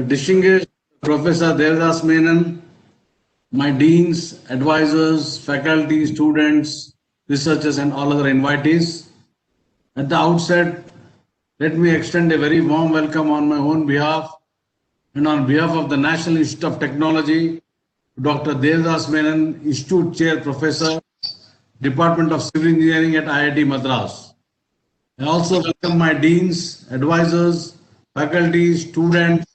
Distinguished Professor Devdas Menon, my deans, advisors, faculty, students, researchers, and all other invitees. At the outset, let me extend a very warm welcome on my own behalf and on behalf of the National Institute of Technology to Dr. Devdas Menon, Institute Chair Professor, Department of Civil Engineering at IIT Madras. I also welcome my deans, advisors, faculty, students,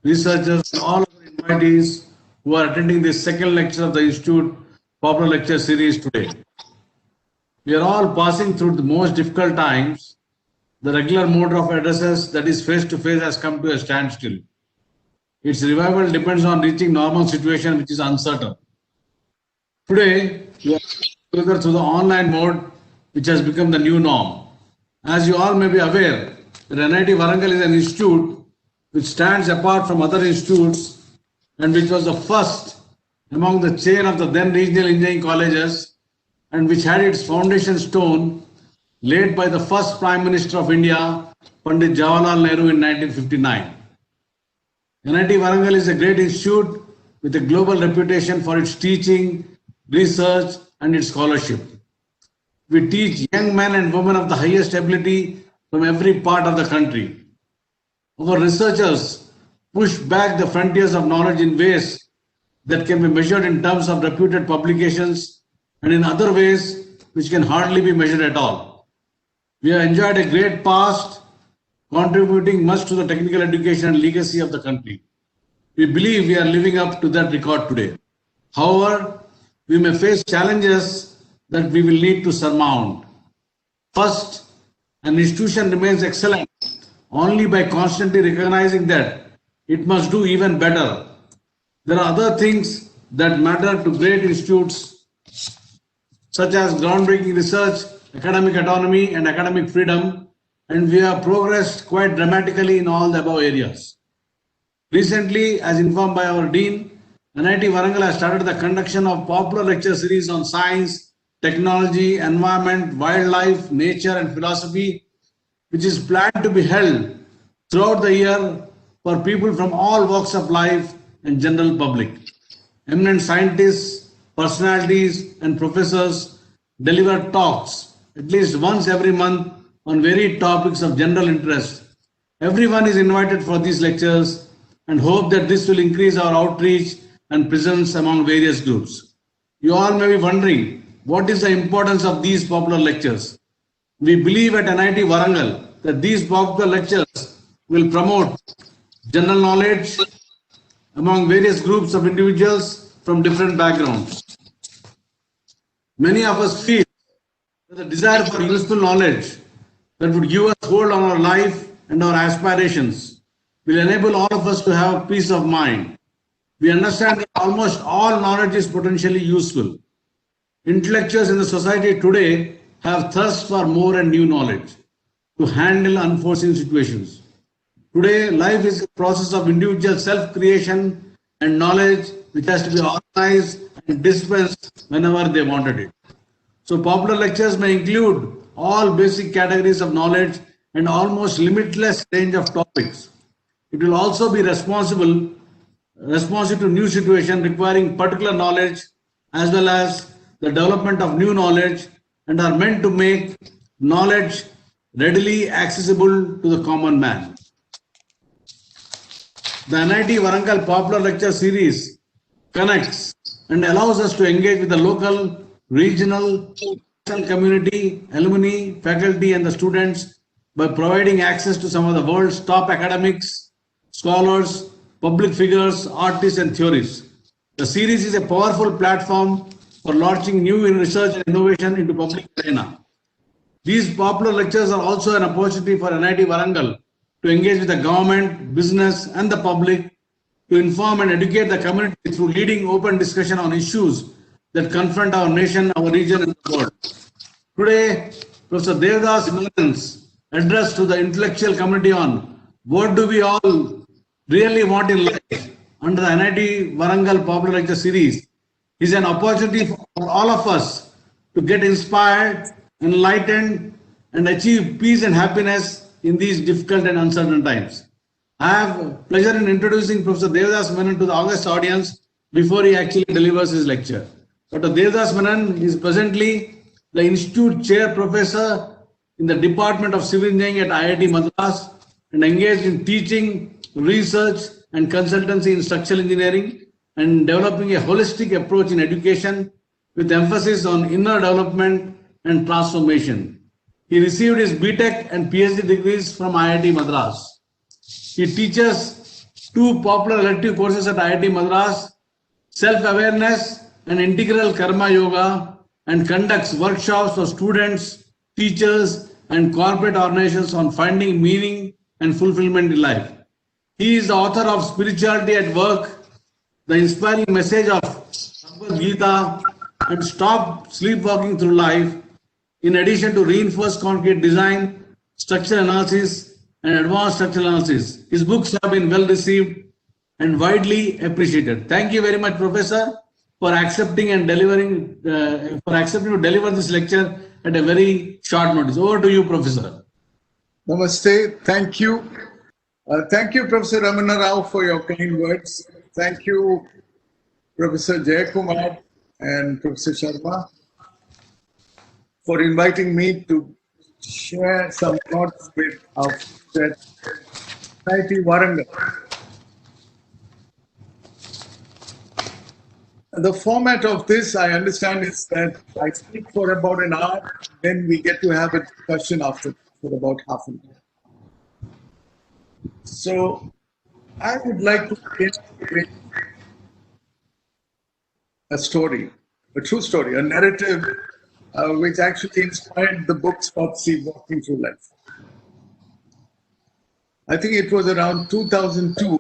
researchers, and all other invitees who are attending this second lecture of the Institute Popular Lecture Series today. We are all passing through the most difficult times. The regular mode of addresses, that is face-to-face, has come to a standstill. Its revival depends on reaching normal situation, which is uncertain. Today, we are together through the online mode, which has become the new norm. As you all may be aware, that NIT Warangal is an institute which stands apart from other institutes and which was the first among the chain of the then regional engineering colleges and which had its foundation stone laid by the first Prime Minister of India, Pandit Jawaharlal Nehru, in 1959. NIT Warangal is a great institute with a global reputation for its teaching, research, and its scholarship. We teach young men and women of the highest ability from every part of the country. Our researchers push back the frontiers of knowledge in ways that can be measured in terms of reputed publications and in other ways which can hardly be measured at all. We have enjoyed a great past, contributing much to the technical education and legacy of the country. We believe we are living up to that record today. However, we may face challenges that we will need to surmount. First, an institution remains excellent only by constantly recognizing that it must do even better. There are other things that matter to great institutes, such as groundbreaking research, academic autonomy, and academic freedom, and we have progressed quite dramatically in all the above areas. Recently, as informed by our Dean, NIT Warangal has started the conduction of popular lecture series on science, technology, environment, wildlife, nature, and philosophy, which is planned to be held throughout the year for people from all walks of life and general public. Eminent scientists, personalities, and professors deliver talks at least once every month on varied topics of general interest. Everyone is invited for these lectures and hope that this will increase our outreach and presence among various groups. You all may be wondering, what is the importance of these popular lectures? We believe at NIT Warangal that these popular lectures will promote general knowledge among various groups of individuals from different backgrounds. Many of us feel that the desire for useful knowledge that would give us hold on our life and our aspirations will enable all of us to have peace of mind. We understand that almost all knowledge is potentially useful. Intellectuals in the society today have thirst for more and new knowledge to handle unforeseen situations. Today, life is a process of individual self-creation and knowledge which has to be organized and dispensed whenever they wanted it. So popular lectures may include all basic categories of knowledge and almost limitless range of topics. It will also be responsive to new situations requiring particular knowledge as well as the development of new knowledge and are meant to make knowledge readily accessible to the common man. The NIT Warangal Popular Lecture Series connects and allows us to engage with the local, regional, national community, alumni, faculty, and the students by providing access to some of the world's top academics, scholars, public figures, artists, and theorists. The series is a powerful platform for launching new research and innovation into public arena. These popular lectures are also an opportunity for NIT Warangal to engage with the government, business, and the public to inform and educate the community through leading open discussion on issues that confront our nation, our region, and the world. Today, Professor Devdas Menon's address to the intellectual community on what do we all really want in life under the NIT Warangal Popular Lecture Series is an opportunity for all of us to get inspired, enlightened, and achieve peace and happiness in these difficult and uncertain times. I have pleasure in introducing Professor Devdas Menon to the august audience before he actually delivers his lecture. Dr. Devdas Menon is presently the Institute Chair Professor in the Department of Civil Engineering at IIT Madras and engaged in teaching, research, and consultancy in structural engineering and developing a holistic approach in education with emphasis on inner development and transformation. He received his BTech and PhD degrees from IIT Madras. He teaches two popular elective courses at IIT Madras, Self-Awareness and Integral Karma Yoga, and conducts workshops for students, teachers, and corporate organizations on finding meaning and fulfillment in life. He is the author of Spirituality at Work, the inspiring message of Bhagavad Gita, and Stop Sleepwalking Through Life, in addition to reinforced concrete design, structural analysis, and advanced structural analysis. His books have been well received and widely appreciated. Thank you very much, Professor, for accepting and delivering, to deliver this lecture at a very short notice. Over to you, Professor. Namaste. Thank you. Thank you, Professor Ramana Rao, for your kind words. Thank you, Professor Jayakumar and Professor Sharma, for inviting me to share some thoughts with our NIT Warangal. The format of this, I understand, is that I speak for about an hour, then we get to have a discussion after for about half an hour. So I would like to begin with a story, a true story, a narrative which actually inspired the book Stop Sleepwalking Through Life. I think it was around 2002.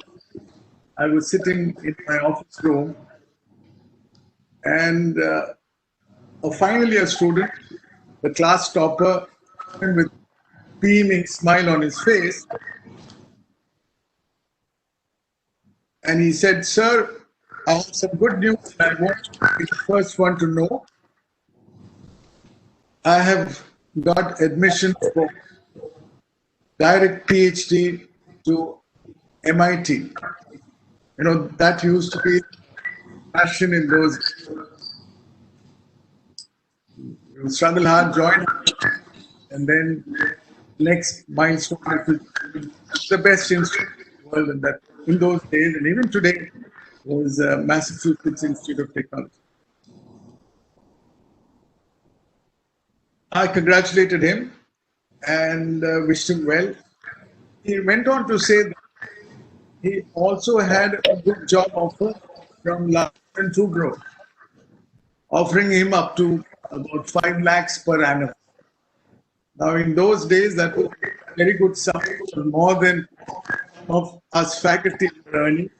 I was sitting in my office room, and a final year student, the class topper, with beaming smile on his face, and he said, "Sir, I have some good news, and I want you to be the first one to know. I have got admission for direct PhD to MIT. You know, that used to be passion in those days. You struggle hard, join, and then next milestone is the best institute in the world, and that in those days, and even today, was Massachusetts Institute of Technology." I congratulated him and wished him well. He went on to say that he also had a good job offer from London Trubro, offering him up to about 5 lakhs per annum. Now, in those days, that was a very good sum, more than of us faculty were earning.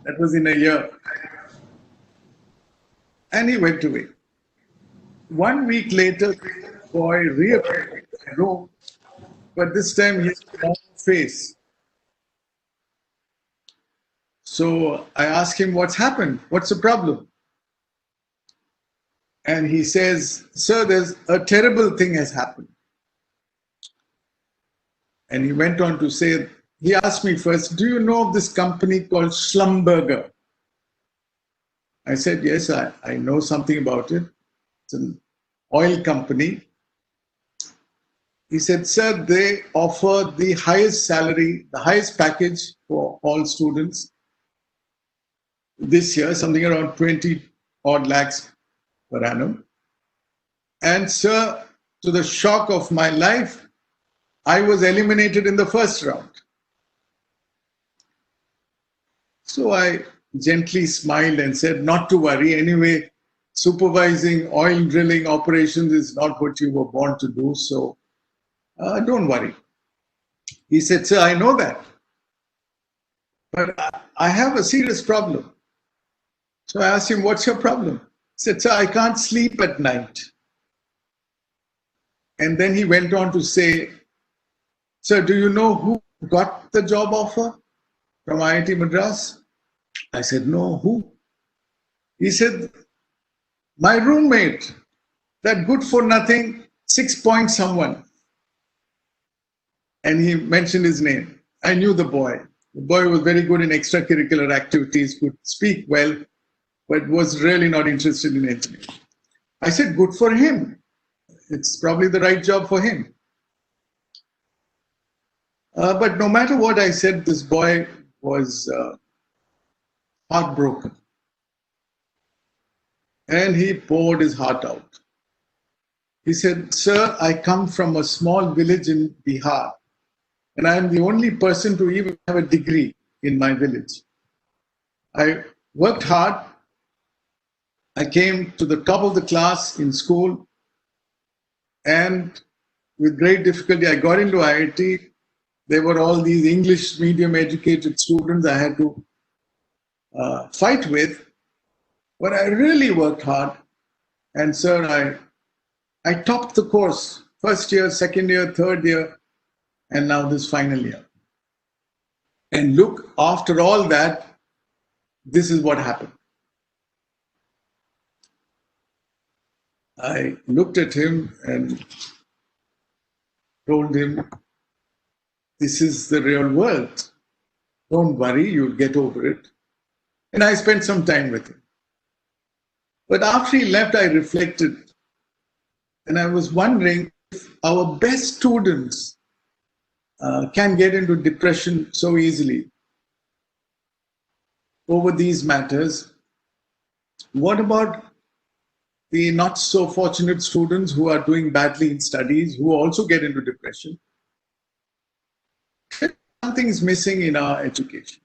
That was in a year. And he went away. 1 week later, the boy reappeared in my room, but this time he had a long face. So I asked him, "What's happened? What's the problem?" And he says, "Sir, there's a terrible thing has happened." And he went on to say, he asked me first, "Do you know of this company called Schlumberger?" I said, "Yes, I know something about it. It's an oil company." He said, "Sir, they offer the highest salary, the highest package for all students this year, something around 20 odd lakhs per annum. And sir, to the shock of my life, I was eliminated in the first round." So I gently smiled and said, "Not to worry. Anyway, supervising oil drilling operations is not what you were born to do, so don't worry." He said, "Sir, I know that, but I have a serious problem." So I asked him, "What's your problem?" He said, "Sir, I can't sleep at night." And then he went on to say, "Sir, do you know who got the job offer from IIT Madras?" I said, "No, who?" He said, "My roommate, that good for nothing, 6 point someone." And he mentioned his name. I knew the boy. The boy was very good in extracurricular activities, could speak well, but was really not interested in engineering. I said, good for him. It's probably the right job for him. But no matter what I said, this boy was heartbroken. And he poured his heart out. He said, sir, I come from a small village in Bihar, and I am the only person to even have a degree in my village. I worked hard. I came to the top of the class in school, and with great difficulty, I got into IIT. There were all these English medium educated students I had to fight with, but I really worked hard. And sir, I topped the course, first year, second year, third year, and now this final year. And look, after all that, this is what happened. I looked at him and told him, this is the real world. Don't worry, you'll get over it. And I spent some time with him. But after he left, I reflected. And I was wondering if our best students can get into depression so easily over these matters. What about the not so fortunate students who are doing badly in studies, who also get into depression? Something is missing in our education,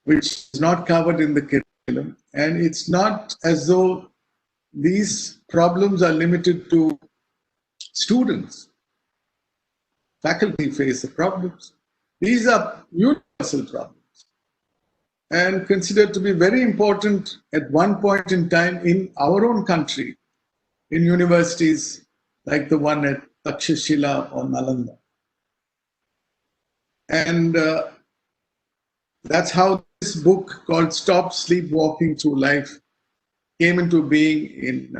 which is not covered in the curriculum. And it's not as though these problems are limited to students. Faculty face the problems. These are universal problems and considered to be very important at one point in time in our own country, in universities like the one at Takshashila or Nalanda. And that's how this book called Stop Sleepwalking Through Life came into being in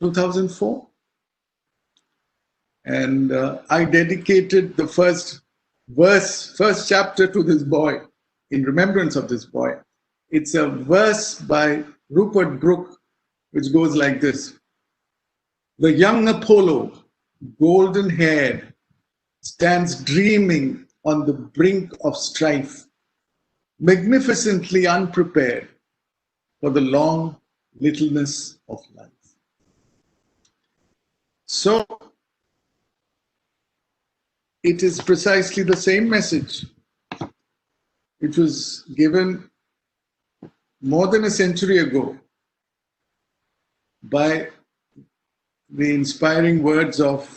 2004. And I dedicated the first chapter to this boy, in remembrance of this boy. It's a verse by Rupert Brooke, which goes like this. The young Apollo, golden haired, stands dreaming on the brink of strife, magnificently unprepared for the long littleness of life. So, it is precisely the same message which was given more than a century ago by the inspiring words of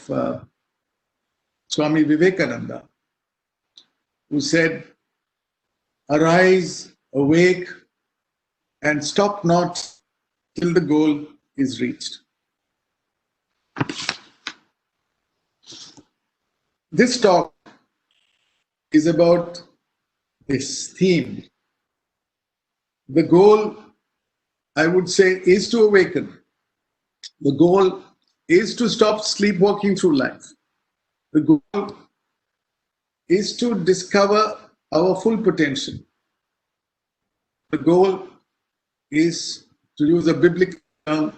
Swami Vivekananda, who said, arise, awake, and stop not till the goal is reached. This talk is about this theme. The goal, I would say, is to awaken. The goal is to stop sleepwalking through life. The goal is to discover our full potential. The goal is, to use a biblical term,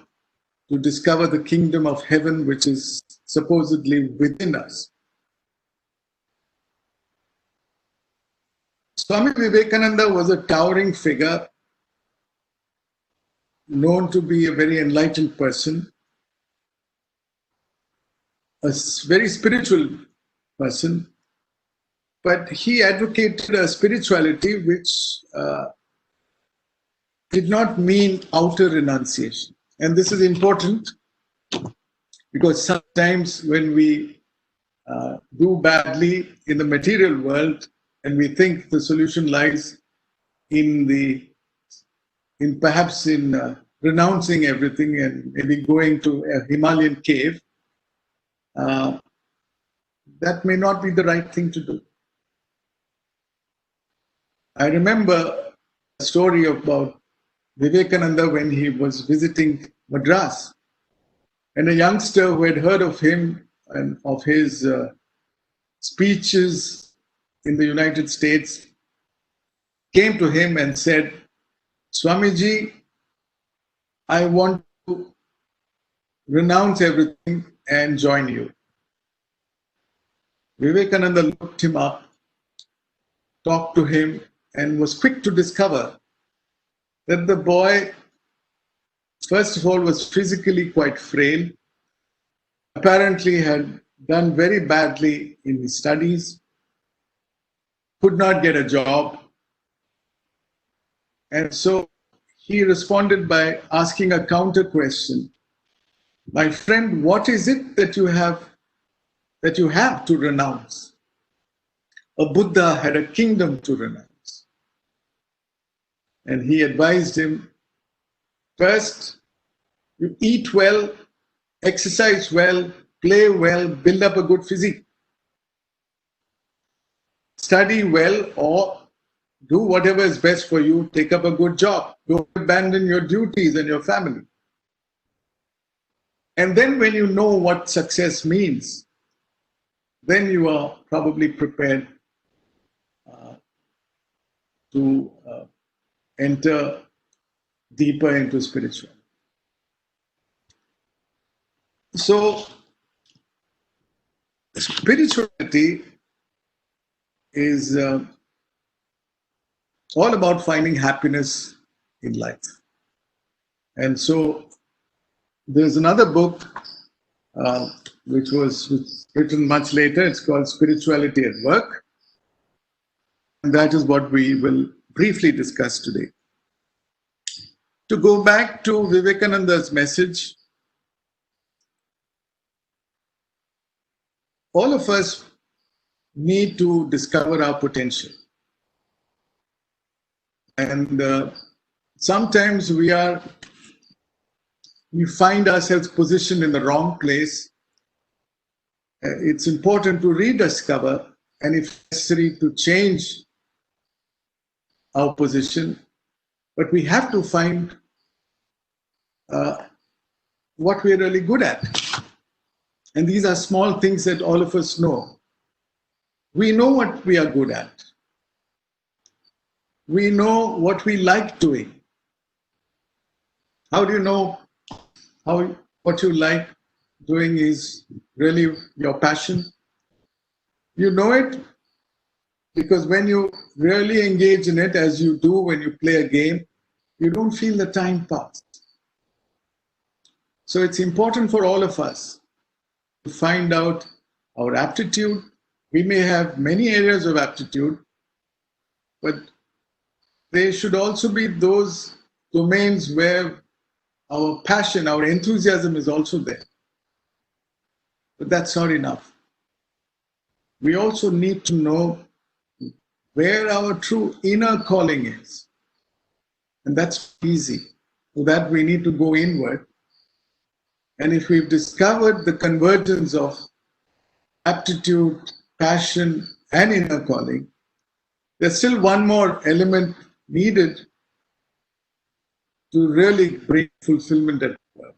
to discover the kingdom of heaven, which is supposedly within us. Swami Vivekananda was a towering figure, known to be a very enlightened person, a very spiritual person, but he advocated a spirituality which did not mean outer renunciation. And this is important because sometimes when we do badly in the material world and we think the solution lies in perhaps in renouncing everything and maybe going to a Himalayan cave, that may not be the right thing to do. I remember a story about Vivekananda when he was visiting Madras, and a youngster who had heard of him and of his speeches in the United States, came to him and said, Swamiji, I want to renounce everything and join you. Vivekananda looked him up, talked to him, and was quick to discover that the boy, first of all, was physically quite frail, apparently had done very badly in his studies, could not get a job. And so he responded by asking a counter question. My friend, what is it that you have to renounce? A Buddha had a kingdom to renounce. And he advised him, first, you eat well, exercise well, play well, build up a good physique. Study well or do whatever is best for you, take up a good job. Don't abandon your duties and your family. And then when you know what success means, then you are probably prepared to enter deeper into spirituality. So, spirituality is all about finding happiness in life. And so, there's another book which was written much later. It's called Spirituality at Work. And that is what we will briefly discuss today. To go back to Vivekananda's message, all of us need to discover our potential. And sometimes we find ourselves positioned in the wrong place. It's important to rediscover and, if necessary, to change our position. But we have to find what we're really good at. And these are small things that all of us know. We know what we are good at. We know what we like doing. How do you know what you like doing is really your passion? You know it because when you really engage in it, as you do when you play a game, you don't feel the time pass. So it's important for all of us to find out our aptitude. We may have many areas of aptitude, but there should also be those domains where our passion, our enthusiasm is also there. But that's not enough. We also need to know where our true inner calling is. And that's easy. For that, we need to go inward. And if we've discovered the convergence of aptitude, passion, and inner calling, there's still one more element needed to really bring fulfillment at work.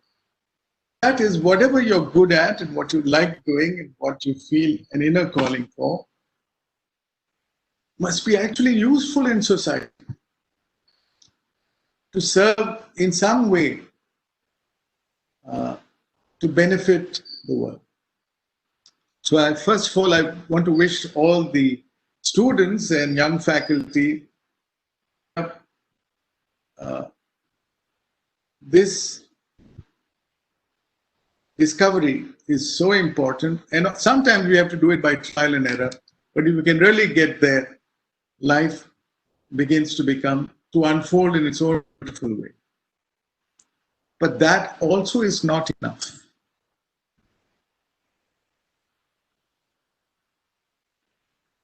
That is, whatever you're good at and what you like doing and what you feel an inner calling for must be actually useful in society, to serve in some way to benefit the world. So first of all, I want to wish all the students and young faculty this discovery is so important, and sometimes we have to do it by trial and error, but if we can really get there, life begins to unfold in its own beautiful way. But that also is not enough.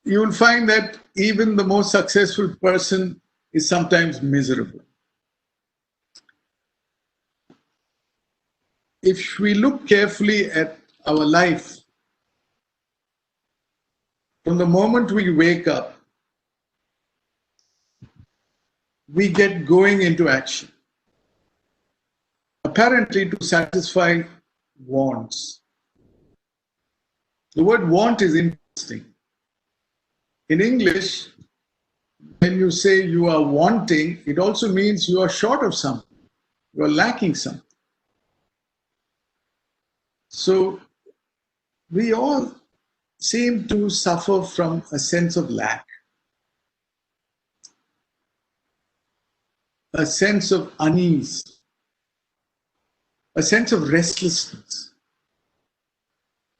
You will find that even the most successful person is sometimes miserable. If we look carefully at our life, from the moment we wake up, we get going into action, apparently to satisfy wants. The word want is interesting. In English, when you say you are wanting, it also means you are short of something. You are lacking something. So we all seem to suffer from a sense of lack, a sense of unease, a sense of restlessness.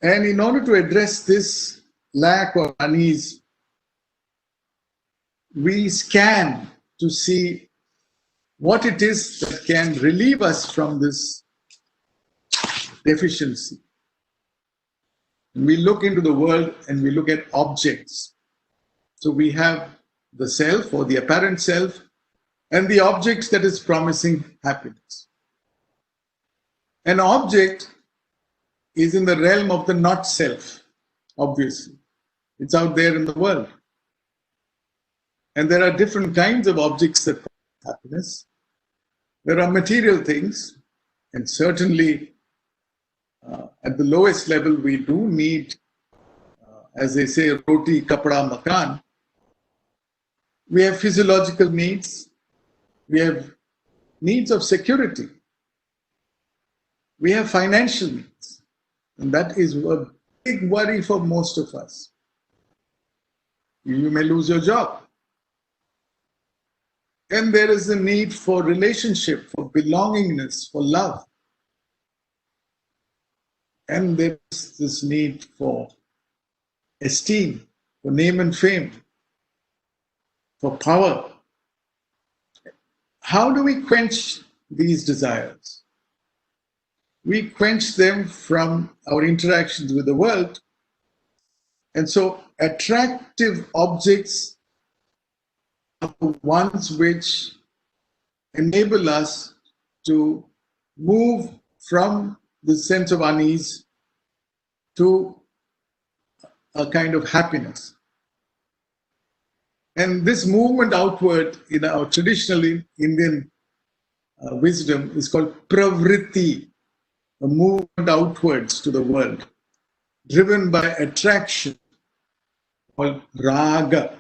And in order to address this lack or unease, we scan to see what it is that can relieve us from this deficiency. We look into the world and we look at objects. So we have the self or the apparent self and the objects that is promising happiness. An object is in the realm of the not self, obviously. It's out there in the world. And there are different kinds of objects that promise happiness. There are material things, and certainly at the lowest level, we do need, as they say, roti, kapda, makan. We have physiological needs. We have needs of security. We have financial needs. And that is a big worry for most of us. You may lose your job. And there is a need for relationship, for belongingness, for love. And there is this need for esteem, for name and fame, for power. How do we quench these desires? We quench them from our interactions with the world. And so attractive objects are the ones which enable us to move from the sense of unease to a kind of happiness. And this movement outward in our traditional Indian wisdom is called pravritti, a movement outwards to the world, driven by attraction, called raga.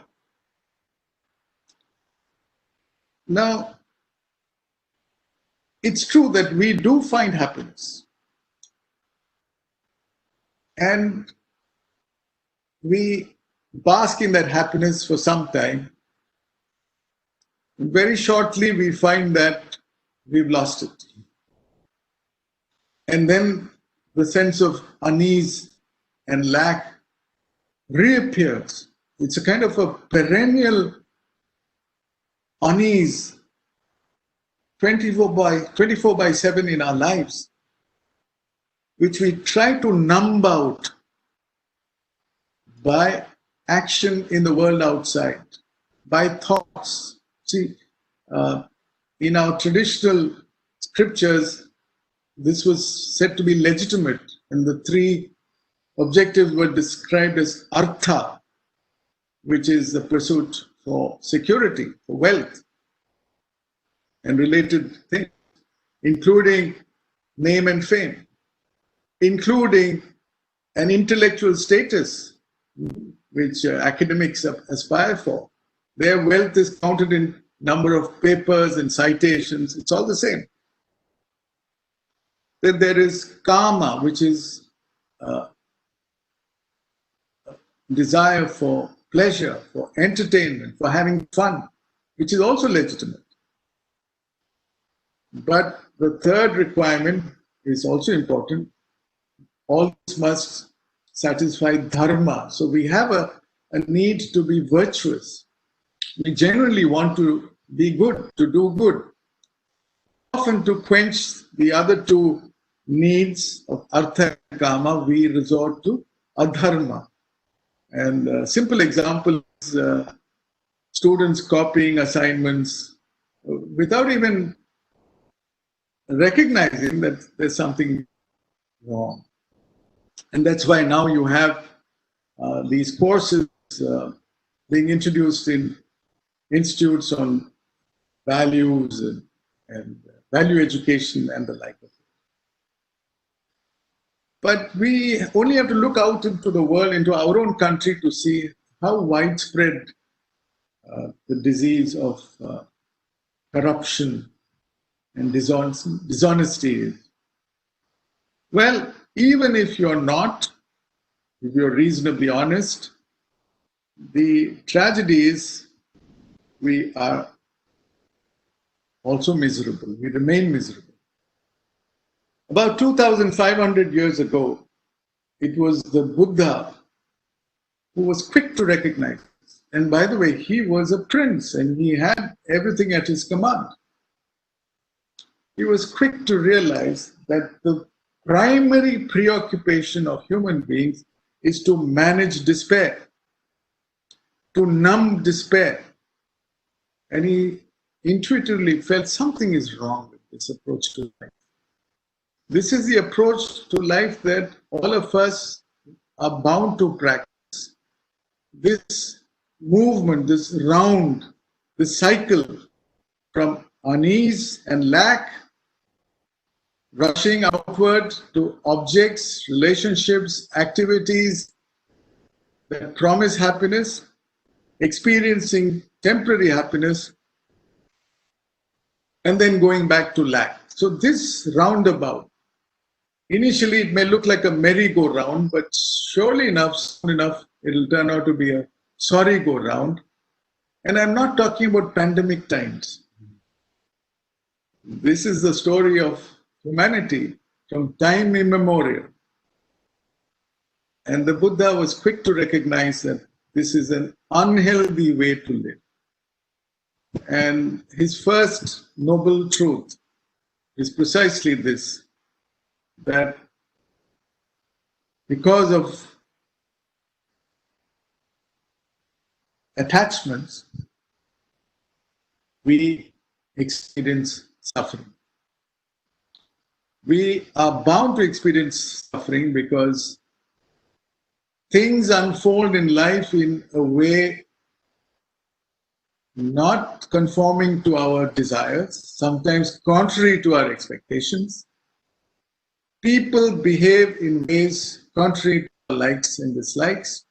Now, it's true that we do find happiness. And we bask in that happiness for some time. Very shortly, we find that we've lost it. And then the sense of unease and lack reappears. It's a kind of a perennial unease, 24 by 7 in our lives, which we try to numb out by action in the world outside, by thoughts. See, in our traditional scriptures, this was said to be legitimate, and the three objectives were described as artha, which is the pursuit for security, for wealth, and related things, including name and fame, including an intellectual status, which academics aspire for. Their wealth is counted in number of papers and citations. It's all the same. Then there is kama, which is desire for pleasure, for entertainment, for having fun, which is also legitimate. But the third requirement is also important. All this must satisfy dharma. So we have a need to be virtuous. We generally want to be good, to do good. Often to quench the other two needs of artha and kama, we resort to adharma. And a simple example is students copying assignments without even recognizing that there's something wrong. And that's why now you have these courses being introduced in institutes on values and value education and the like of it. But we only have to look out into the world, into our own country, to see how widespread the disease of corruption and dishonesty is. Well, even if you're not, if you're reasonably honest, the tragedy is we are also miserable. We remain miserable. About 2,500 years ago, it was the Buddha who was quick to recognize this. And by the way, he was a prince and he had everything at his command. He was quick to realize that the primary preoccupation of human beings is to manage despair, to numb despair. And he intuitively felt something is wrong with this approach to life. This is the approach to life that all of us are bound to practice. This movement, this round, this cycle from unease and lack, rushing outward to objects, relationships, activities that promise happiness, experiencing temporary happiness, and then going back to lack. So this roundabout, initially it may look like a merry-go-round, but surely enough, soon enough, it'll turn out to be a sorry-go-round. And I'm not talking about pandemic times. This is the story of humanity from time immemorial. And the Buddha was quick to recognize that this is an unhealthy way to live. And his first noble truth is precisely this, that because of attachments, we experience suffering. We are bound to experience suffering because things unfold in life in a way not conforming to our desires, sometimes contrary to our expectations. People behave in ways contrary to our likes and dislikes,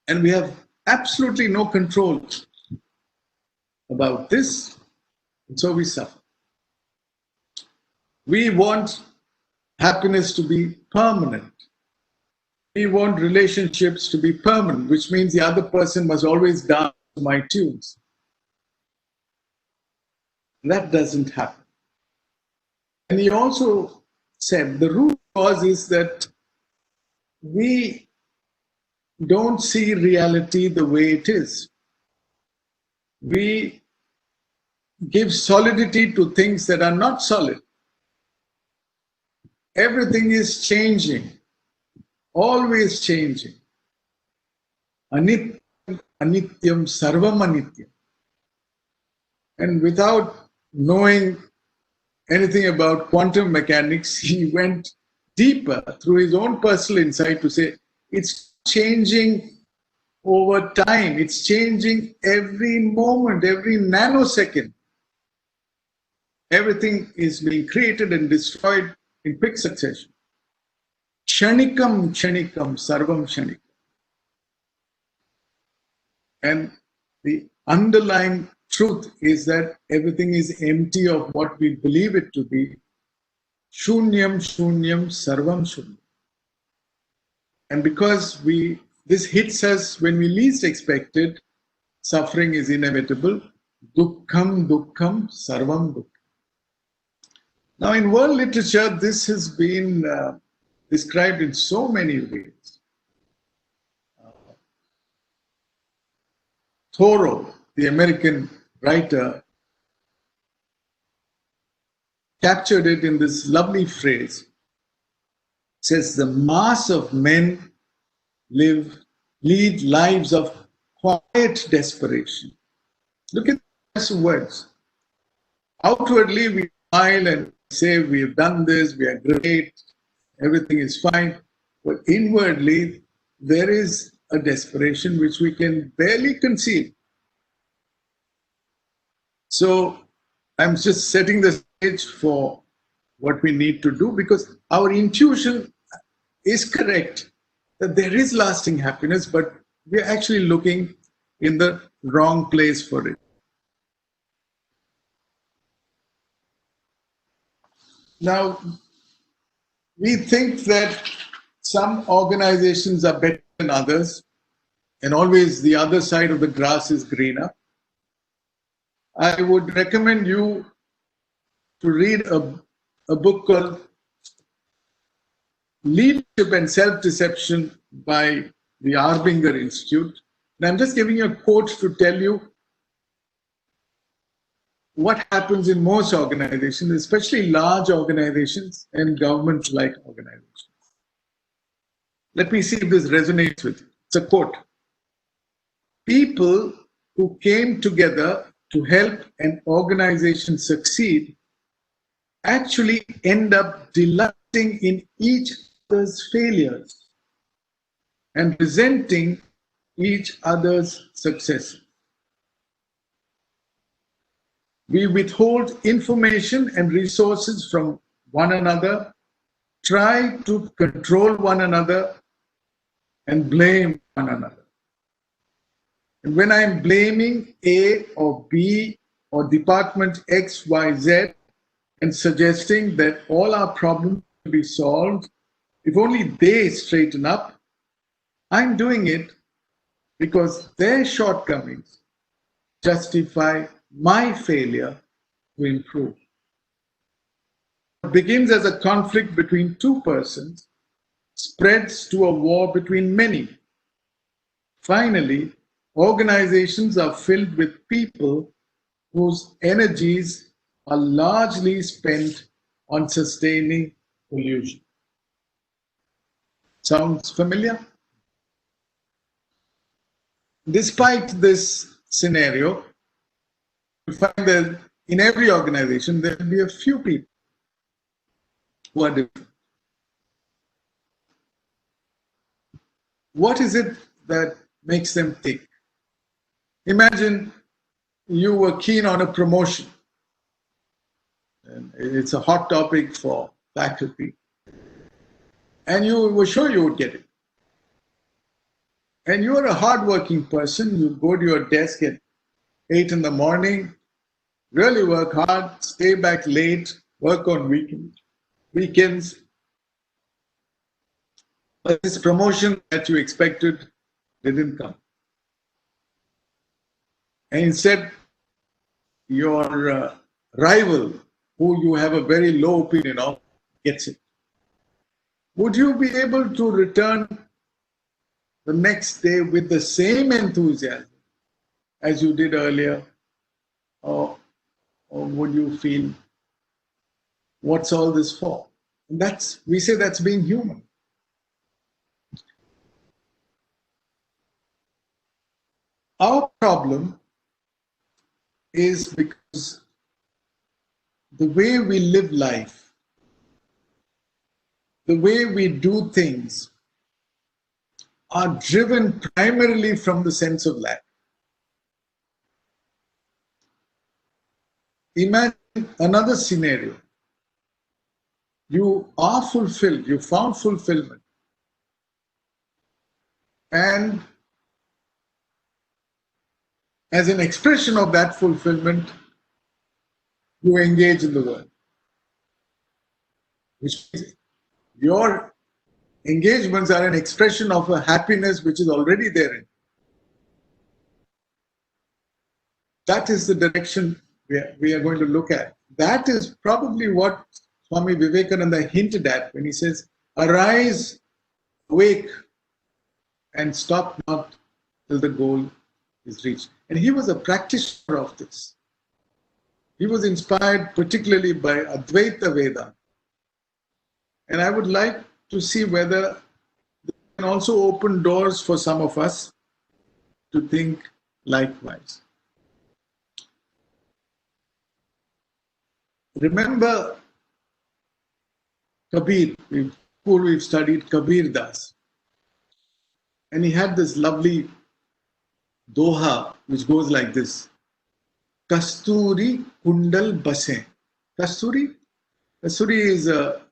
and we have absolutely no control about this, and so we suffer. We want happiness to be permanent. We want relationships to be permanent, which means the other person must always dance to my tunes. That doesn't happen. And he also said the root cause is that we don't see reality the way it is. We give solidity to things that are not solid. Everything is changing, always changing. Anityam, anityam, sarvam anityam. And without knowing anything about quantum mechanics, he went deeper through his own personal insight to say, it's changing over time. It's changing every moment, every nanosecond. Everything is being created and destroyed in quick succession. Kshanikam, kshanikam, sarvam kshanikam. And the underlying truth is that everything is empty of what we believe it to be. Shunyam, shunyam, sarvam shunyam. And because this hits us when we least expect it, suffering is inevitable. Dukkham, dukkham, sarvam dukkham. Now, in world literature, this has been described in so many ways. Thoreau, the American writer, captured it in this lovely phrase. It says, the mass of men lead lives of quiet desperation. Look at these words. Outwardly, we smile and say we've done this, we are great, everything is fine. But inwardly, there is a desperation which we can barely conceive. So I'm just setting the stage for what we need to do, because our intuition is correct that there is lasting happiness, but we're actually looking in the wrong place for it. Now, we think that some organizations are better than others, and always the other side of the grass is greener. I would recommend you to read a book called Leadership and Self-Deception by the Arbinger Institute. And I'm just giving you a quote to tell you what happens in most organizations, especially large organizations and government-like organizations. Let me see if this resonates with you. It's a quote. People who came together to help an organization succeed actually end up delighting in each other's failures and resenting each other's successes. We withhold information and resources from one another, try to control one another, and blame one another. And when I'm blaming A or B or Department X, Y, Z, and suggesting that all our problems will be solved if only they straighten up, I'm doing it because their shortcomings justify my failure to improve. What begins as a conflict between two persons spreads to a war between many. Finally, organizations are filled with people whose energies are largely spent on sustaining illusion. Sounds familiar? Despite this scenario, you find that in every organization there will be a few people who are different. What is it that makes them tick? Imagine you were keen on a promotion. And it's a hot topic for faculty. And you were sure you would get it. And you're a hardworking person. You go to your desk at 8 in the morning, really work hard, stay back late, work on weekends. But this promotion that you expected didn't come. And instead, your rival, who you have a very low opinion of, gets it. Would you be able to return the next day with the same enthusiasm as you did earlier? Or would you feel, what's all this for? And we say that's being human. Our problem is because the way we live life, the way we do things, are driven primarily from the sense of lack. Imagine another scenario. You are fulfilled, you found fulfillment, and as an expression of that fulfillment, you engage in the world. Which means your engagements are an expression of a happiness which is already there. That is the direction we are going to look at. That is probably what Swami Vivekananda hinted at when he says, arise, awake, and stop not till the goal is reached. And he was a practitioner of this. He was inspired particularly by Advaita Vedanta. And I would like to see whether they can also open doors for some of us to think likewise. Remember Kabir, we've studied Kabir Das. And he had this lovely doha which goes like this. Kasturi Kundal Base. Kasturi is a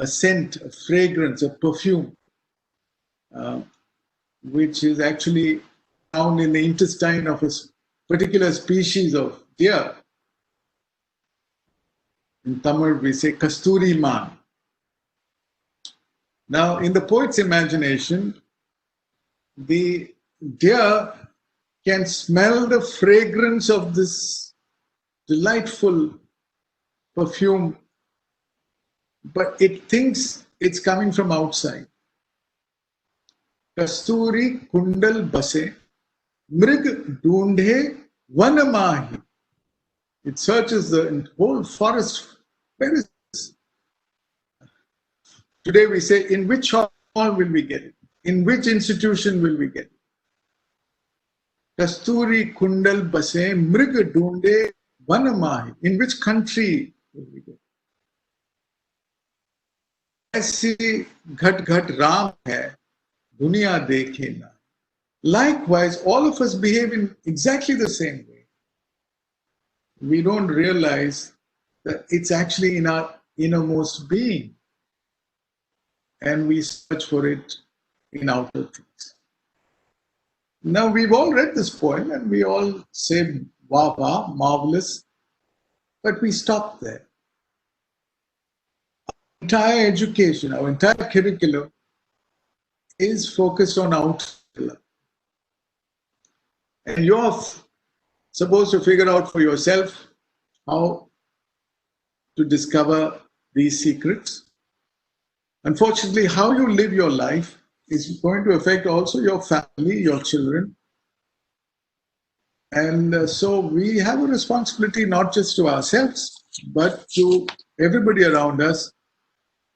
scent, a fragrance, a perfume, which is actually found in the intestine of a particular species of deer. In Tamil, we say Kasturi Man. Now, in the poet's imagination, the deer can smell the fragrance of this delightful perfume, but it thinks it's coming from outside. Kasturi kundal base, mrig dhoondhe vanamahi. It searches the whole forest. Where is this? Today we say, in which hall will we get it? In which institution will we get it? Kasturi kundal base, mrig dhoondhe vanamahi. In which country will we get it? ऐसी घट घट राम है दुनिया देखे ना. Likewise, all of us behave in exactly the same way. We don't realize that it's actually in our innermost being, and we search for it in outer things. Now, we've all read this poem and we all say, wow, wow, marvelous, but we stop there. Our entire education, our entire curriculum is focused on outer. And you're supposed to figure out for yourself how to discover these secrets. Unfortunately, how you live your life is going to affect also your family, your children. And so we have a responsibility not just to ourselves, but to everybody around us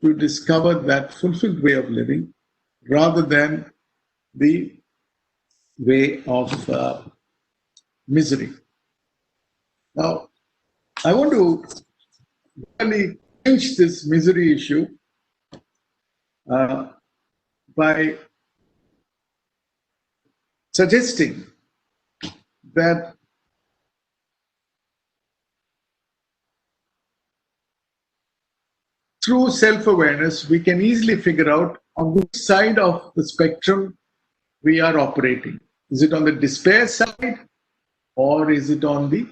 to discover that fulfilled way of living rather than the way of misery. Now, I want to really clinch this misery issue by suggesting that through self-awareness, we can easily figure out on which side of the spectrum we are operating. Is it on the despair side or is it on the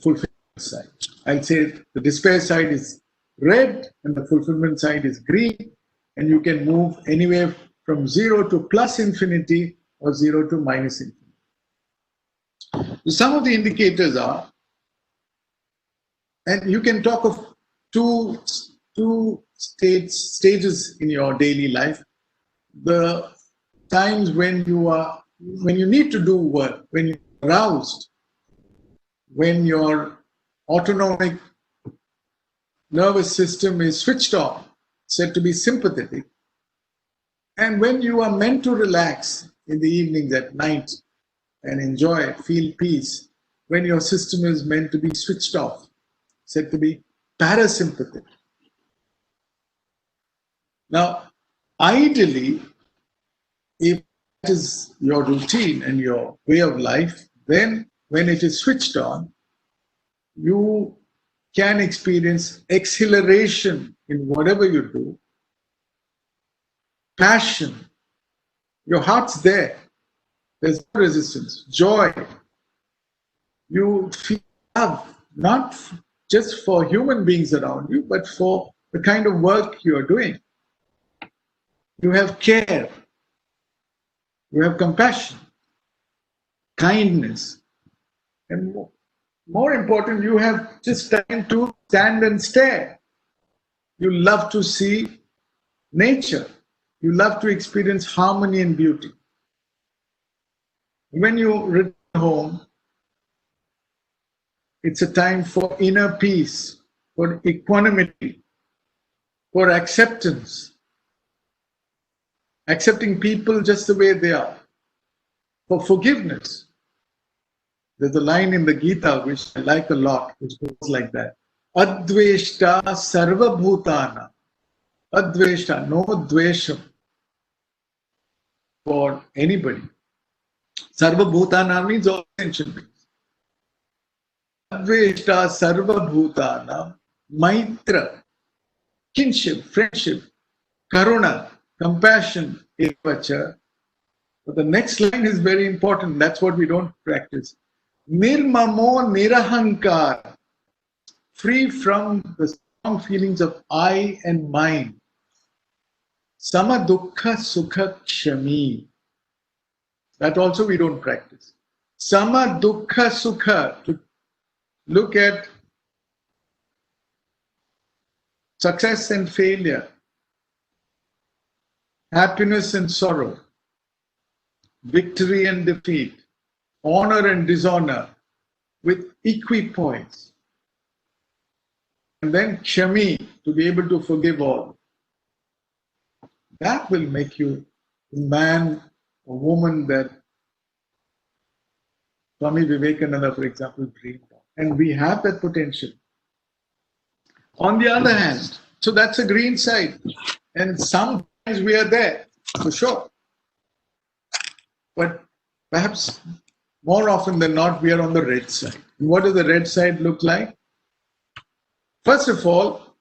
fulfillment side? I'll say the despair side is red and the fulfillment side is green, and you can move anywhere from 0 to plus infinity or 0 to minus infinity. So some of the indicators are, and you can talk of two stages in your daily life. The times when you need to do work, when you're aroused, when your autonomic nervous system is switched on, said to be sympathetic, and when you are meant to relax in the evenings at night and enjoy, feel peace, when your system is meant to be switched off, said to be parasympathetic. Now, ideally, if that is your routine and your way of life, then when it is switched on, you can experience exhilaration in whatever you do, passion, your heart's there, there's no resistance, joy. You feel love, not just for human beings around you, but for the kind of work you are doing. You have care, you have compassion, kindness, and more important, you have just time to stand and stare. You love to see nature. You love to experience harmony and beauty. When you return home, it's a time for inner peace, for equanimity, for acceptance. Accepting people just the way they are. For forgiveness. There's a line in the Gita which I like a lot, which goes like that. Adveshta sarva bhutana. Adveshta, no dvesham for anybody. Sarva bhutana means all sentient beings. Adveshta sarva bhutana, maitra, kinship, friendship, karuna, compassion, evacha, But the next line is very important. That's what we don't practice. Nirmamo nirahankar, free from the strong feelings of I and mine. Sama dukkha sukha kshami. That also we don't practice. Sama dukkha sukha, to look at success and failure, happiness and sorrow, victory and defeat, honor and dishonor with equipoise. And then kshami, to be able to forgive all. That will make you a man or woman that Swami Vivekananda, for example, dreamed of. And we have that potential. On the other hand, so that's a green side. And sometimes we are there, for sure. But perhaps more often than not, we are on the red side. And what does the red side look like? First of all,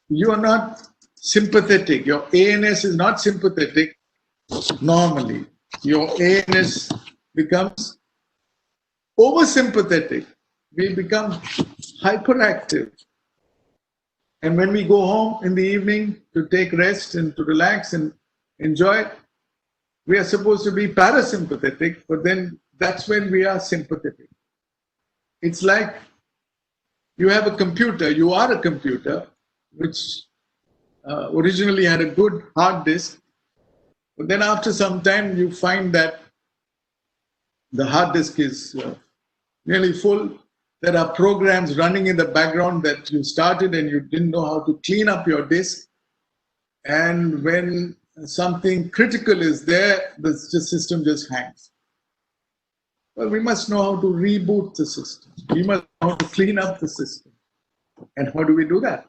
you are not sympathetic. Your ANS is not sympathetic normally. Your ANS becomes oversympathetic. We become hyperactive. And when we go home in the evening to take rest and to relax and enjoy, we are supposed to be parasympathetic, but then that's when we are sympathetic. It's like you have a computer, you are a computer, which originally had a good hard disk, but then after some time you find that the hard disk is nearly full. There are programs running in the background that you started and you didn't know how to clean up your disk. And when something critical is there, the system just hangs. Well, we must know how to reboot the system. We must know how to clean up the system. And how do we do that?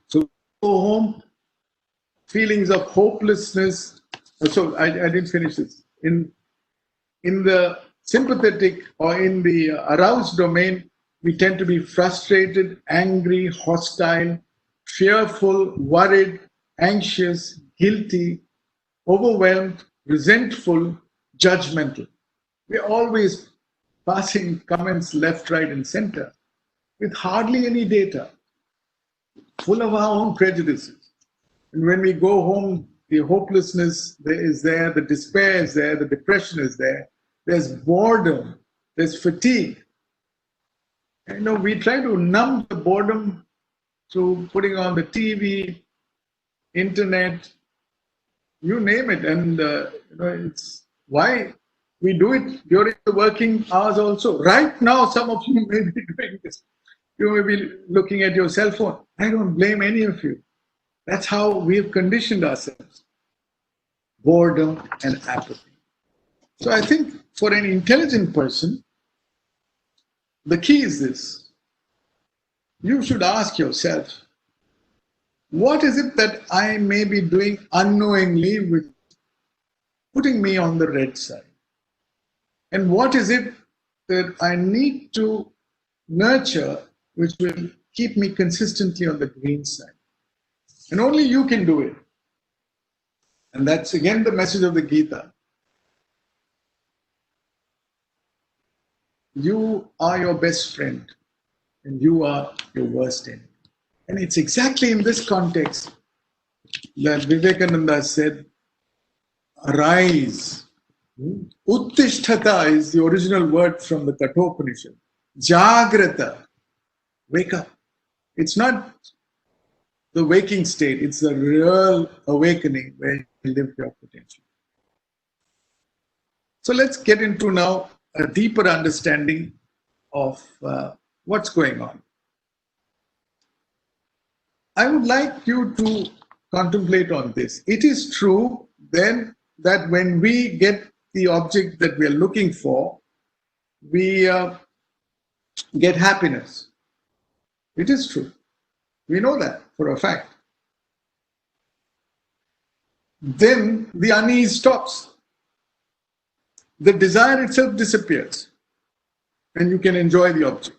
So go home, feelings of hopelessness. So I didn't finish this. In the sympathetic or in the aroused domain, we tend to be frustrated, angry, hostile, fearful, worried, anxious, guilty, overwhelmed, resentful, judgmental. We're always passing comments left, right, and center with hardly any data, full of our own prejudices. And when we go home, the hopelessness is there, the despair is there, the depression is there, there's boredom, there's fatigue. And, we try to numb the boredom through putting on the TV, internet, you name it. And it's why we do it during the working hours also. Right now, some of you may be doing this. You may be looking at your cell phone. I don't blame any of you. That's how we've conditioned ourselves. Boredom and apathy. So I think for an intelligent person, the key is this. You should ask yourself, what is it that I may be doing unknowingly with putting me on the red side? And what is it that I need to nurture which will keep me consistently on the green side? And only you can do it. And that's again the message of the Gita. You are your best friend and you are your worst enemy. And it's exactly in this context that Vivekananda said, arise. Uttishtata is the original word from the Kathopanishad. Jagrata, wake up. It's not the waking state, it's the real awakening where you live your potential. So let's get into now a deeper understanding of what's going on. I would like you to contemplate on this. It is true then that when we get the object that we are looking for, we get happiness. It is true. We know that for a fact. Then the unease stops. The desire itself disappears and you can enjoy the object.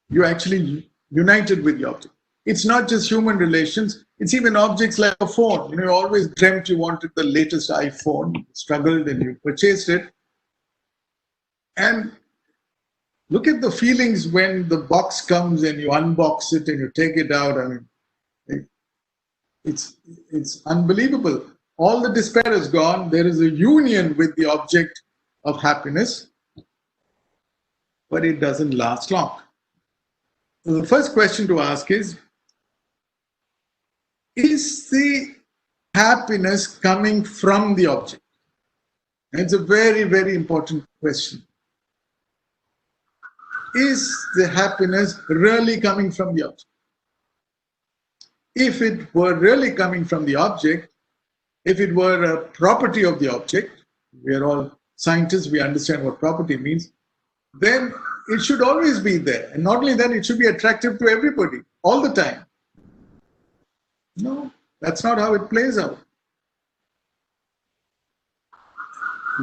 You're actually united with the object. It's not just human relations, it's even objects like a phone. You always dreamt you wanted the latest iPhone, struggled and you purchased it. And look at the feelings when the box comes and you unbox it and you take it out. I mean, it's unbelievable. All the despair is gone. There is a union with the object of happiness, but it doesn't last long. So the first question to ask is the happiness coming from the object? And it's a very, very important question. Is the happiness really coming from the object? If it were really coming from the object, if it were a property of the object, we are all scientists, we understand what property means, then it should always be there. And not only that, it should be attractive to everybody all the time. No, that's not how it plays out.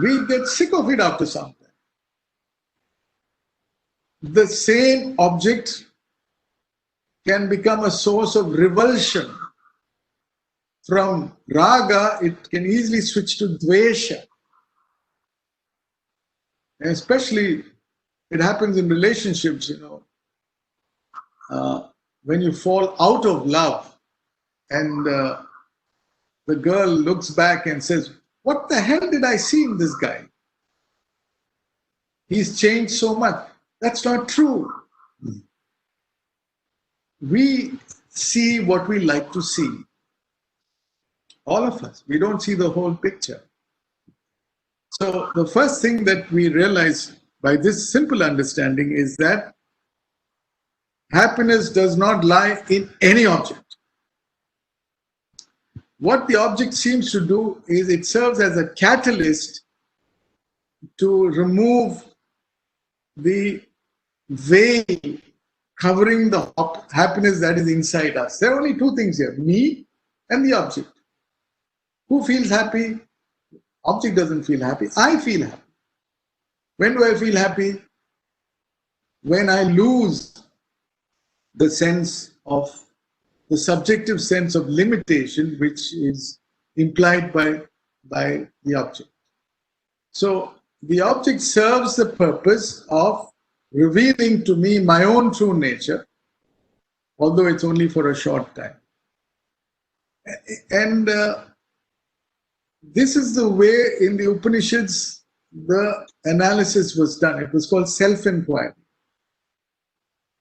We get sick of it after some time. The same object can become a source of revulsion. From raga, it can easily switch to dvesha. And especially, it happens in relationships, when you fall out of love and the girl looks back and says, "What the hell did I see in this guy? He's changed so much." That's not true. We see what we like to see. All of us. We don't see the whole picture. So the first thing that we realize by this simple understanding is that happiness does not lie in any object. What the object seems to do is it serves as a catalyst to remove the veil covering the happiness that is inside us. There are only two things here, me and the object. Who feels happy? Object doesn't feel happy. I feel happy. When do I feel happy? When I lose the sense of, the subjective sense of limitation, which is implied by the object. So the object serves the purpose of revealing to me my own true nature, although it's only for a short time. And this is the way in the Upanishads the analysis was done. It was called self-inquiry.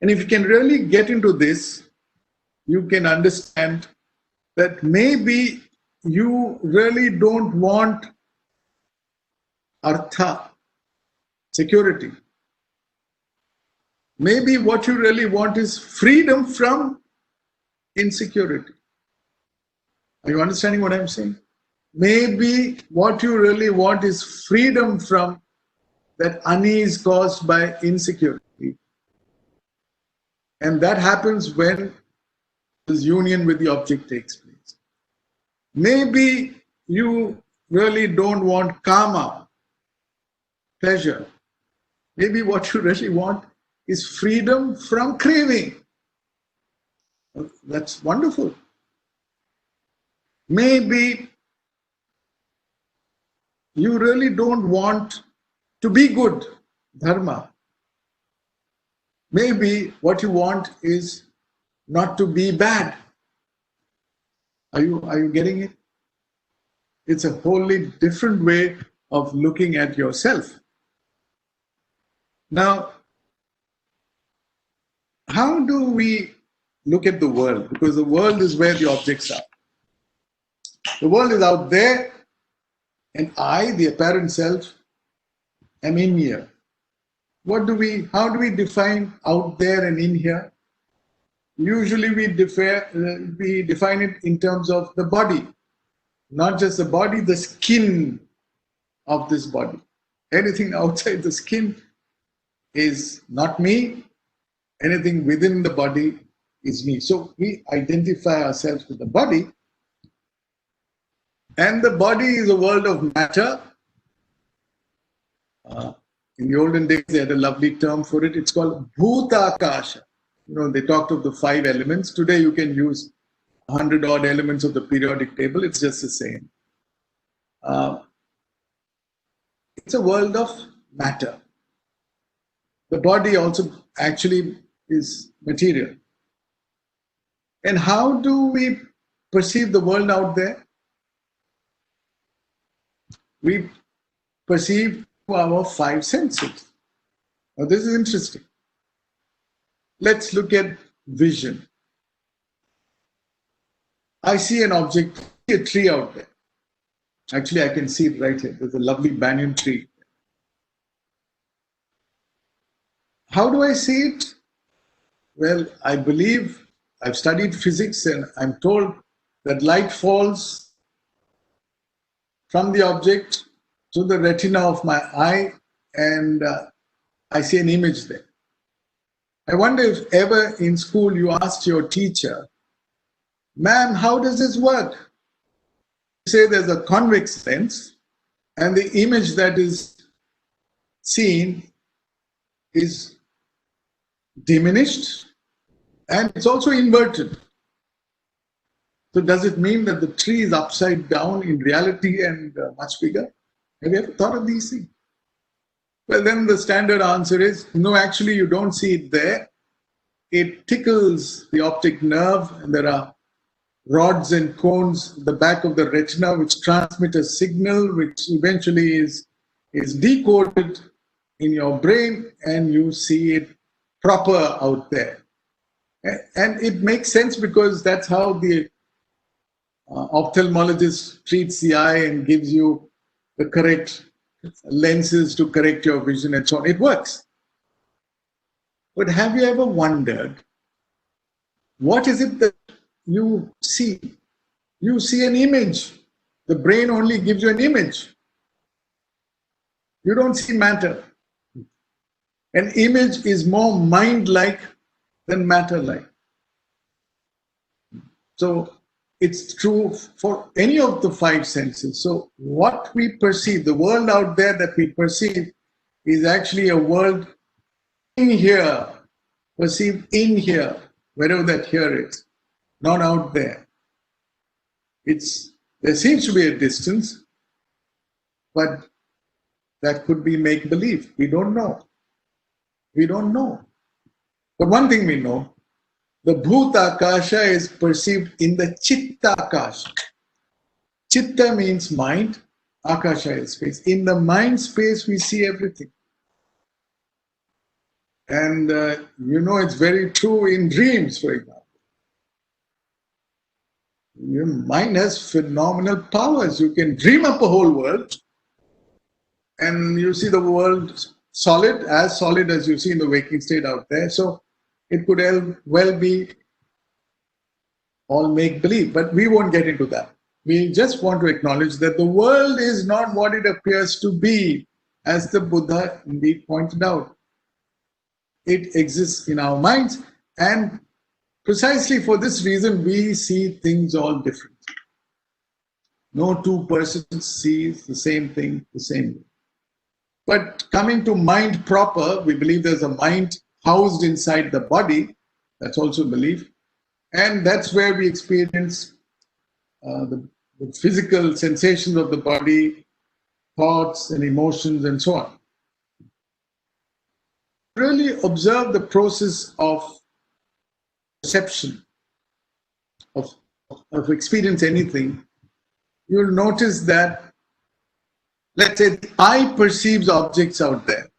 And if you can really get into this, you can understand that maybe you really don't want artha, security. Maybe what you really want is freedom from insecurity. Are you understanding what I'm saying? Maybe what you really want is freedom from that unease caused by insecurity. And that happens when this union with the object takes place. Maybe you really don't want karma, pleasure. Maybe what you really want is freedom from craving. That's wonderful. Maybe you really don't want to be good, dharma. Maybe what you want is not to be bad. Are you getting it? It's a wholly different way of looking at yourself. Now, how do we look at the world? Because the world is where the objects are. The world is out there, and I, the apparent self, am in here. How do we define out there and in here? Usually we define it in terms of the body. Not just the body, the skin of this body. Anything outside the skin is not me. Anything within the body is me. So we identify ourselves with the body. And the body is a world of matter. In the olden days, they had a lovely term for it. It's called Bhutakasha. they talked of the 5 elements. Today you can use 100 odd elements of the periodic table. It's just the same. It's a world of matter. The body also actually is material. And how do we perceive the world out there? We perceive our 5 senses. Now, this is interesting. Let's look at vision. I see an object, a tree out there. Actually, I can see it right here. There's a lovely banyan tree. How do I see it? Well, I believe I've studied physics and I'm told that light falls from the object to the retina of my eye and I see an image there. I wonder if ever in school you asked your teacher, "Ma'am, how does this work?" You say there's a convex lens and the image that is seen is diminished and it's also inverted. So does it mean that the tree is upside down in reality and much bigger? Have you ever thought of these things? Well, then the standard answer is, no, actually you don't see it there. It tickles the optic nerve and there are rods and cones at the back of the retina which transmit a signal which eventually is decoded in your brain and you see it proper out there. And it makes sense because that's how the ophthalmologist treats the eye and gives you the correct lenses to correct your vision and so on. It works. But have you ever wondered, what is it that you see? You see an image. The brain only gives you an image. You don't see matter. An image is more mind-like than matter-like. So it's true for any of the 5 senses. So what we perceive, the world out there that we perceive, is actually a world in here, perceived in here, wherever that here is, not out there. There seems to be a distance, but that could be make-believe. We don't know. We don't know. But one thing we know, the Bhuta Akasha is perceived in the Chitta Akasha. Chitta means mind, Akasha is space. In the mind space, we see everything. And it's very true in dreams, for example. Your mind has phenomenal powers. You can dream up a whole world and you see the world solid as you see in the waking state out there. So it could well be all make-believe, but we won't get into that. We just want to acknowledge that the world is not what it appears to be, as the Buddha indeed pointed out. It exists in our minds, and precisely for this reason, we see things all different. No 2 persons see the same thing the same way. But coming to mind proper, we believe there's a mind housed inside the body. That's also belief. And that's where we experience the physical sensations of the body, thoughts and emotions and so on. Really observe the process of perception, of experience anything. You'll notice that, let's say, the eye perceives objects out there.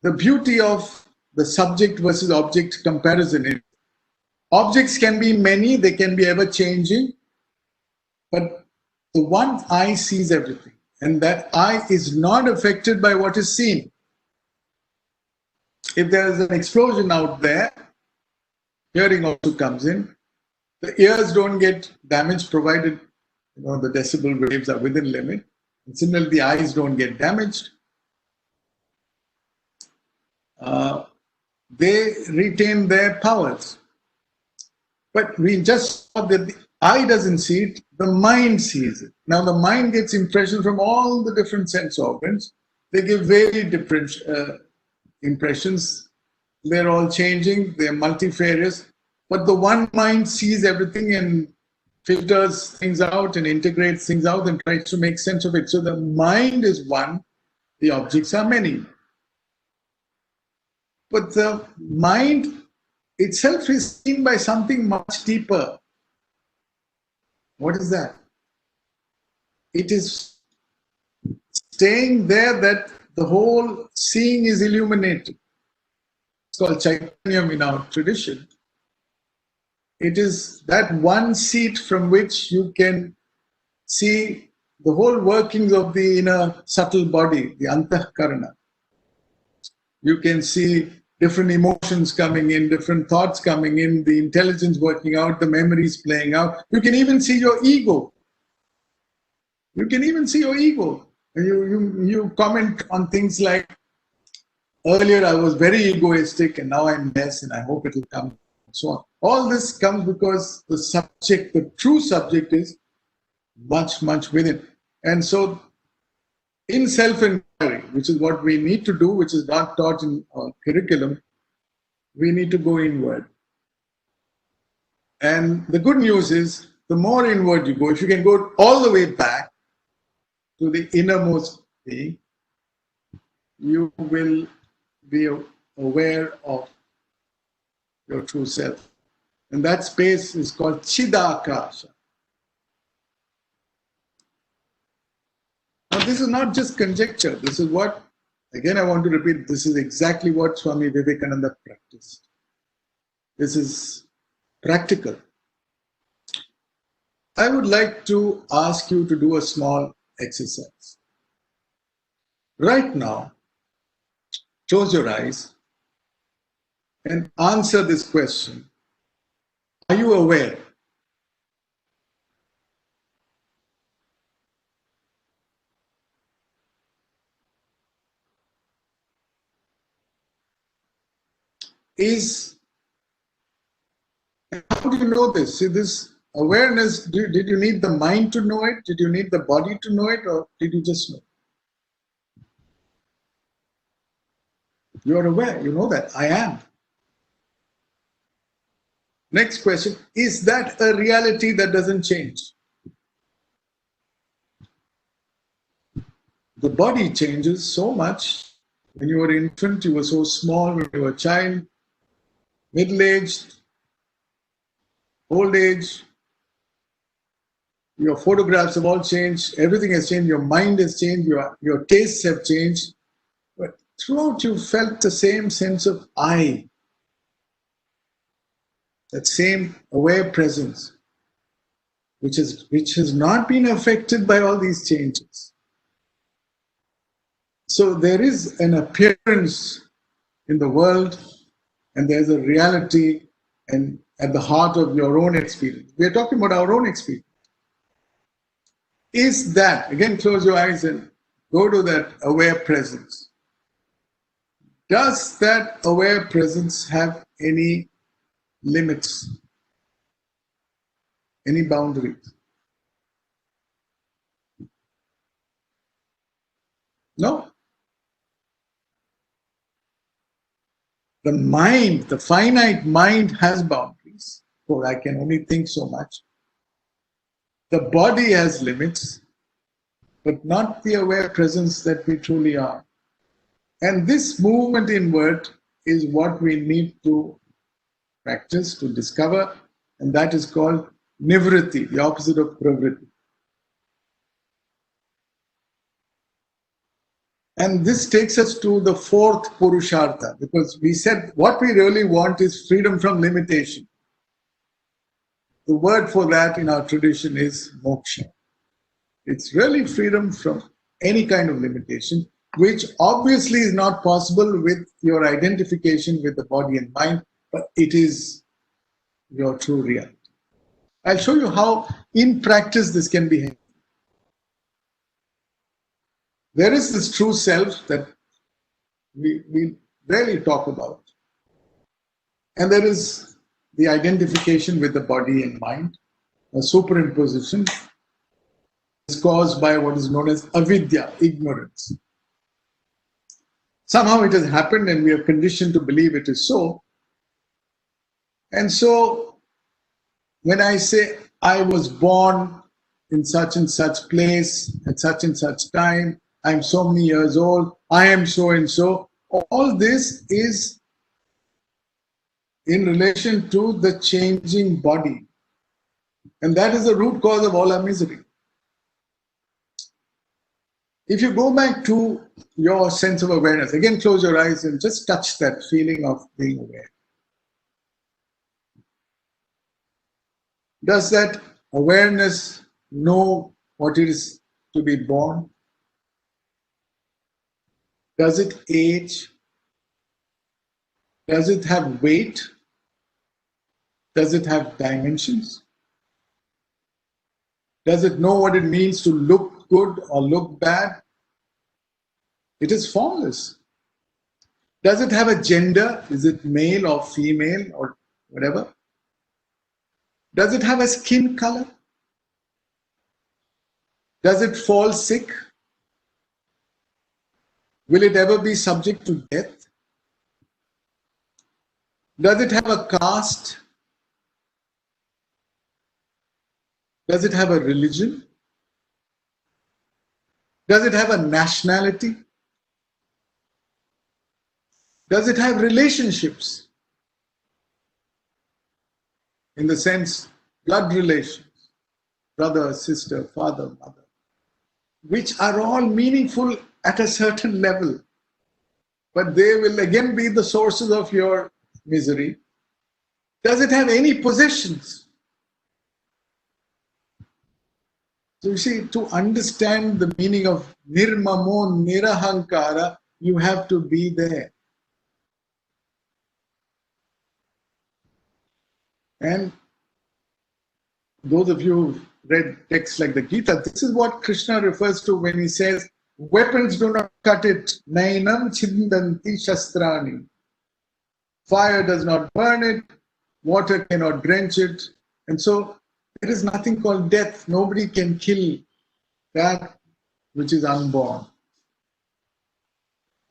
The beauty of the subject versus object comparison is objects can be many, they can be ever changing, but the one eye sees everything, and that eye is not affected by what is seen. If there is an explosion out there, hearing also comes in. The ears don't get damaged provided the decibel waves are within limit. And similarly, the eyes don't get damaged. They retain their powers. But we just saw that the eye doesn't see it, the mind sees it. Now the mind gets impressions from all the different sense organs. They give very different impressions. they're all changing, they're multifarious, but the one mind sees everything and filters things out and integrates things out and tries to make sense of it. So the mind is one, the objects are many. But the mind itself is seen by something much deeper. What is that? It is staying there that the whole seeing is illuminated. It's called Chaitanyam in our tradition. It is that one seat from which you can see the whole workings of the inner subtle body, the Antahkarana. You can see different emotions coming in, different thoughts coming in, the intelligence working out, the memories playing out. You can even see your ego. You can even see your ego. You comment on things like, earlier I was very egoistic and now I'm less and I hope it will come, and so on. All this comes because the subject, the true subject is much, much within. And so in self-inquiry, which is what we need to do, which is not taught in our curriculum, we need to go inward. And the good news is, the more inward you go, if you can go all the way back to the innermost being, you will be aware of your true self. And that space is called Chidakasha. Now, this is not just conjecture. This is what, again, I want to repeat, this is exactly what Swami Vivekananda practiced. This is practical. I would like to ask you to do a small exercise. Right now, close your eyes and answer this question. Are you aware? How do you know this? See, this awareness, did you need the mind to know it? Did you need the body to know it? Or did you just know? You're aware, you know that. I am. Next question, is that a reality that doesn't change? The body changes so much. When you were an infant, you were so small. When you were a child, middle-aged, old age, your photographs have all changed. Everything has changed. Your mind has changed. Your tastes have changed. But throughout, you felt the same sense of I. That same aware presence, which has not been affected by all these changes. So there is an appearance in the world, and there's a reality and at the heart of your own experience. We are talking about our own experience. Is that, again, close your eyes and go to that aware presence. Does that aware presence have any limits, any boundaries? No. The mind, the finite mind has boundaries. So I can only think so much. The body has limits, but not the aware presence that we truly are. And this movement inward is what we need to practice, to discover, and that is called nivritti, the opposite of pravritti. And this takes us to the fourth purushartha, because we said what we really want is freedom from limitation. The word for that in our tradition is moksha. It's really freedom from any kind of limitation, which obviously is not possible with your identification with the body and mind, but it is your true reality. I'll show you how in practice this can be handled. There is this true self that we rarely talk about. And there is the identification with the body and mind, a superimposition is caused by what is known as avidya, ignorance. Somehow it has happened and we are conditioned to believe it is so. And so when I say I was born in such and such place at such and such time, I'm so many years old, I am so and so, all this is in relation to the changing body. And that is the root cause of all our misery. If you go back to your sense of awareness, again close your eyes and just touch that feeling of being aware. Does that awareness know what it is to be born? Does it age? Does it have weight? Does it have dimensions? Does it know what it means to look good or look bad? It is formless. Does it have a gender? Is it male or female or whatever? Does it have a skin color? Does it fall sick? Will it ever be subject to death? Does it have a caste? Does it have a religion? Does it have a nationality? Does it have relationships? In the sense, blood relations, brother, sister, father, mother, which are all meaningful at a certain level, but they will again be the sources of your misery. Does it have any possessions? So you see, to understand the meaning of nirmamo nirahankara, you have to be there. And those of you who've read texts like the Gita, this is what Krishna refers to when he says, weapons do not cut it. Nainam chindanti shastrani. Fire does not burn it. Water cannot drench it. And so there is nothing called death. Nobody can kill that which is unborn.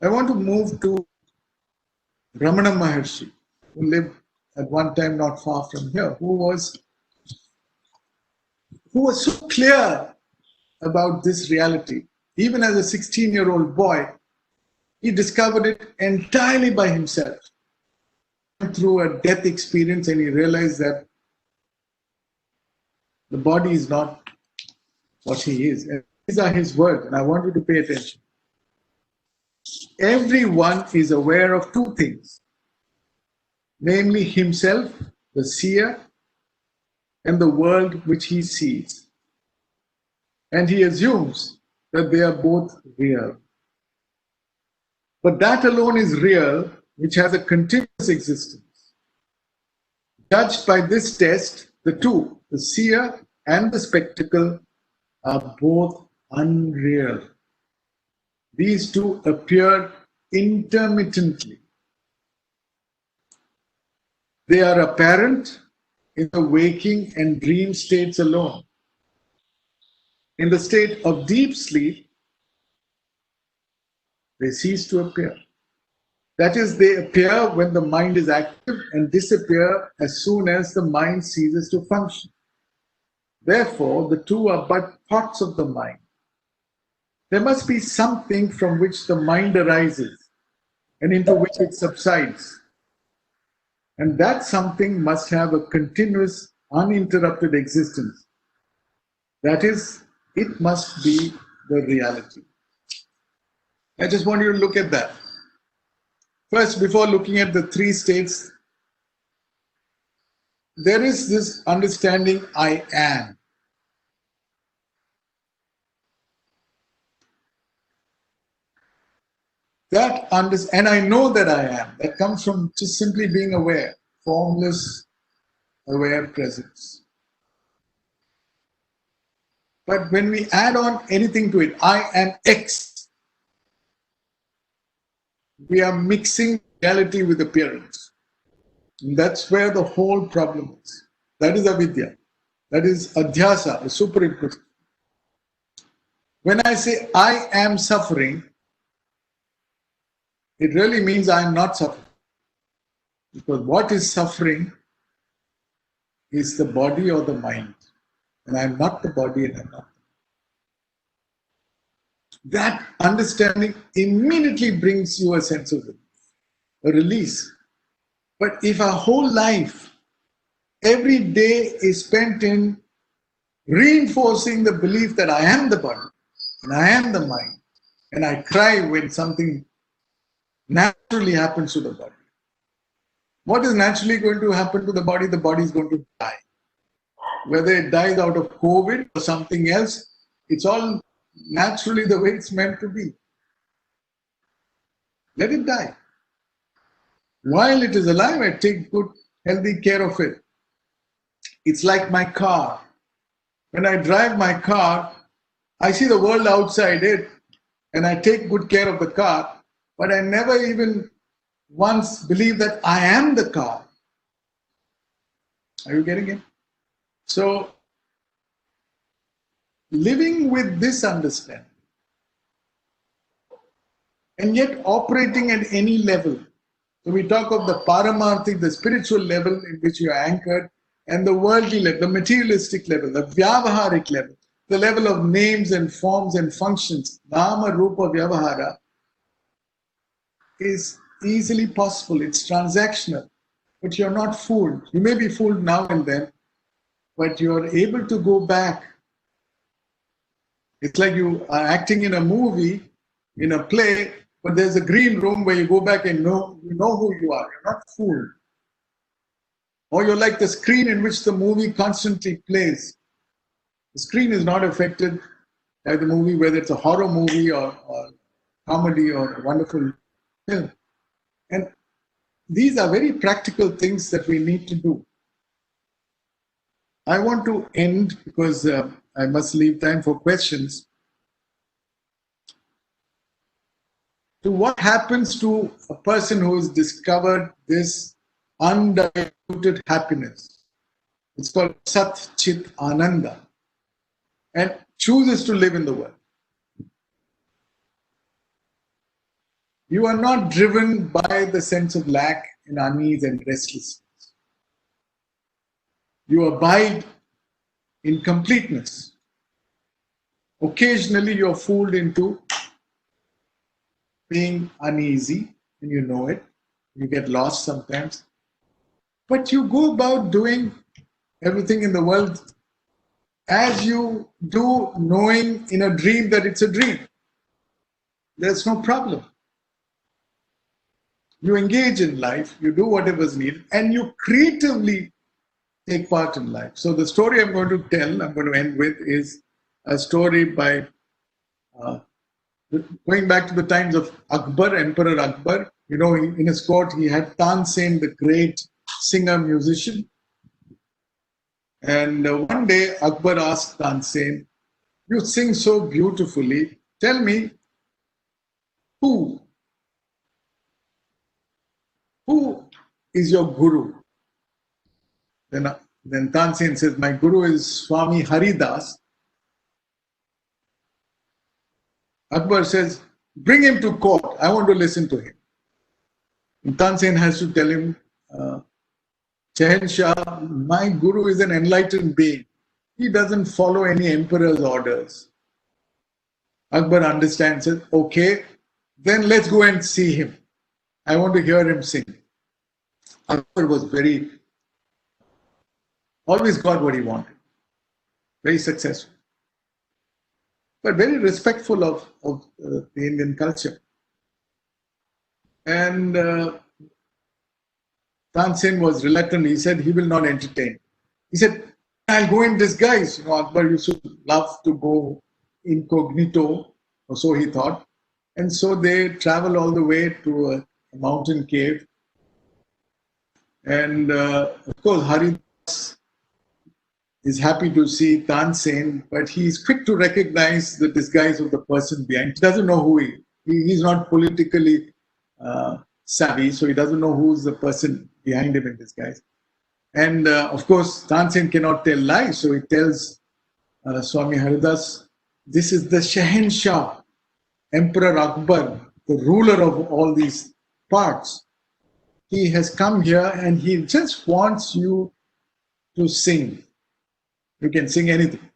I want to move to Ramana Maharshi, who lived at one time not far from here, who was so clear about this reality. Even as a 16-year-old boy, he discovered it entirely by himself. Through a death experience, and he realized that the body is not what he is. And these are his words, and I want you to pay attention. Everyone is aware of two things, namely himself, the seer, and the world which he sees. And he assumes that they are both real. But that alone is real, which has a continuous existence. Judged by this test, the two, the seer and the spectacle, are both unreal. These two appear intermittently. They are apparent in the waking and dream states alone. In the state of deep sleep, they cease to appear. That is, they appear when the mind is active and disappear as soon as the mind ceases to function. Therefore, the two are but thoughts of the mind. There must be something from which the mind arises and into which it subsides. And that something must have a continuous, uninterrupted existence. That is, it must be the reality. I just want you to look at that. First, before looking at the three states, there is this understanding I am. And I know that I am. That comes from just simply being aware, formless, aware presence. But when we add on anything to it, I am X, we are mixing reality with appearance. And that's where the whole problem is. That is avidya. That is adhyasa, the superimposition. When I say I am suffering, it really means I am not suffering. Because what is suffering is the body or the mind. And I am not the body and I am not. That understanding immediately brings you a sense of a release. But if our whole life, every day is spent in reinforcing the belief that I am the body and I am the mind, and I cry when something naturally happens to the body. What is naturally going to happen to the body? The body is going to die. Whether it dies out of COVID or something else, it's all naturally the way it's meant to be. Let it die. While it is alive, I take good, healthy care of it. It's like my car. When I drive my car, I see the world outside it and I take good care of the car, but I never even once believe that I am the car. Are you getting it? So, living with this understanding and yet operating at any level. So we talk of the paramarthik, the spiritual level in which you are anchored, and the worldly level, the materialistic level, the vyavaharik level, the level of names and forms and functions. Nama Rupa Vyavahara is easily possible. It's transactional, but you're not fooled. You may be fooled now and then, but you're able to go back. It's like you are acting in a movie, in a play, but there's a green room where you go back and you know who you are. You're not fooled. Or you're like the screen in which the movie constantly plays. The screen is not affected by the movie, whether it's a horror movie or comedy or a wonderful film. And these are very practical things that we need to do. I want to end because I must leave time for questions. So what happens to a person who has discovered this undiluted happiness? It's called Sat Chit Ananda, and chooses to live in the world. You are not driven by the sense of lack and unease and restlessness. You abide in completeness. Occasionally you're fooled into being uneasy, and you know it. You get lost sometimes. But you go about doing everything in the world as you do, knowing in a dream that it's a dream. There's no problem. You engage in life, you do whatever's needed, and you creatively take part in life. So the story I'm going to tell, I'm going to end with, is a story by going back to the times of Akbar, Emperor Akbar. You know, in his court, he had Tansen, the great singer musician. And one day, Akbar asked Tansen, "You sing so beautifully. Tell me, who is your guru?" Then Tansen says, "My guru is Swami Haridas." Akbar says, "Bring him to court. I want to listen to him." And Tansen has to tell him, "Shahenshah, my guru is an enlightened being. He doesn't follow any emperor's orders." Akbar understands it. "Okay, then let's go and see him. I want to hear him sing." Akbar was always got what he wanted. Very successful. But very respectful of the Indian culture. And Tansen was reluctant. He said he will not entertain. He said, "I'll go in disguise." You know, Akbar used to love to go incognito, or so he thought. And so they travel all the way to a mountain cave. And of course, Haridas is happy to see Tansen, but he's quick to recognize the disguise of the person behind. He doesn't know who he's not politically savvy, so he doesn't know who's the person behind him in disguise. And of course, Tansen cannot tell lies, so he tells Swami Haridas, "This is the Shahenshah, Emperor Akbar, the ruler of all these parts. He has come here and he just wants you to sing. You can sing anything.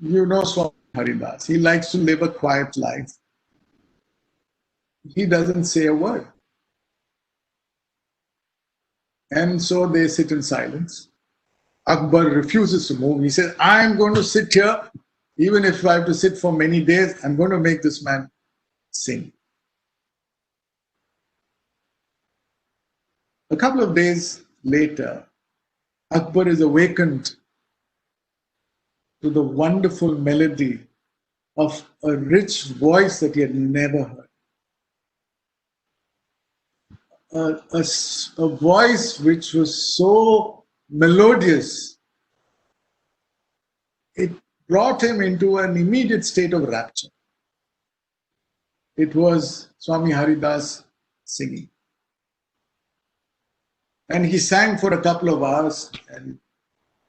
You know Swami Haridas. He likes to live a quiet life. He doesn't say a word. And so they sit in silence. Akbar refuses to move. He says, I'm going to sit here. Even if I have to sit for many days, I'm going to make this man sing. A couple of days later, Akbar is awakened to the wonderful melody of a rich voice that he had never heard. A voice which was so melodious, it brought him into an immediate state of rapture. It was Swami Haridas singing. And he sang for a couple of hours, and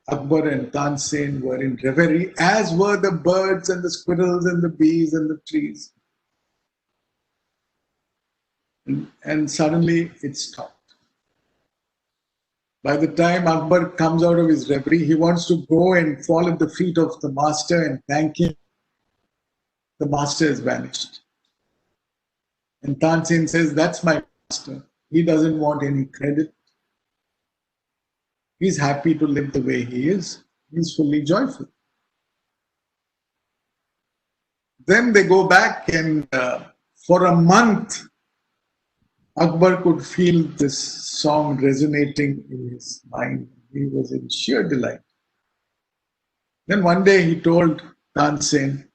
Akbar and Tansen were in reverie, as were the birds and the squirrels and the bees and the trees. And suddenly it stopped. By the time Akbar comes out of his reverie, he wants to go and fall at the feet of the master and thank him. The master has vanished. And Tansen says, that's my master. He doesn't want any credit. He's happy to live the way he is. He's fully joyful. Then they go back, and for a month, Akbar could feel this song resonating in his mind. He was in sheer delight. Then one day he told Tansen,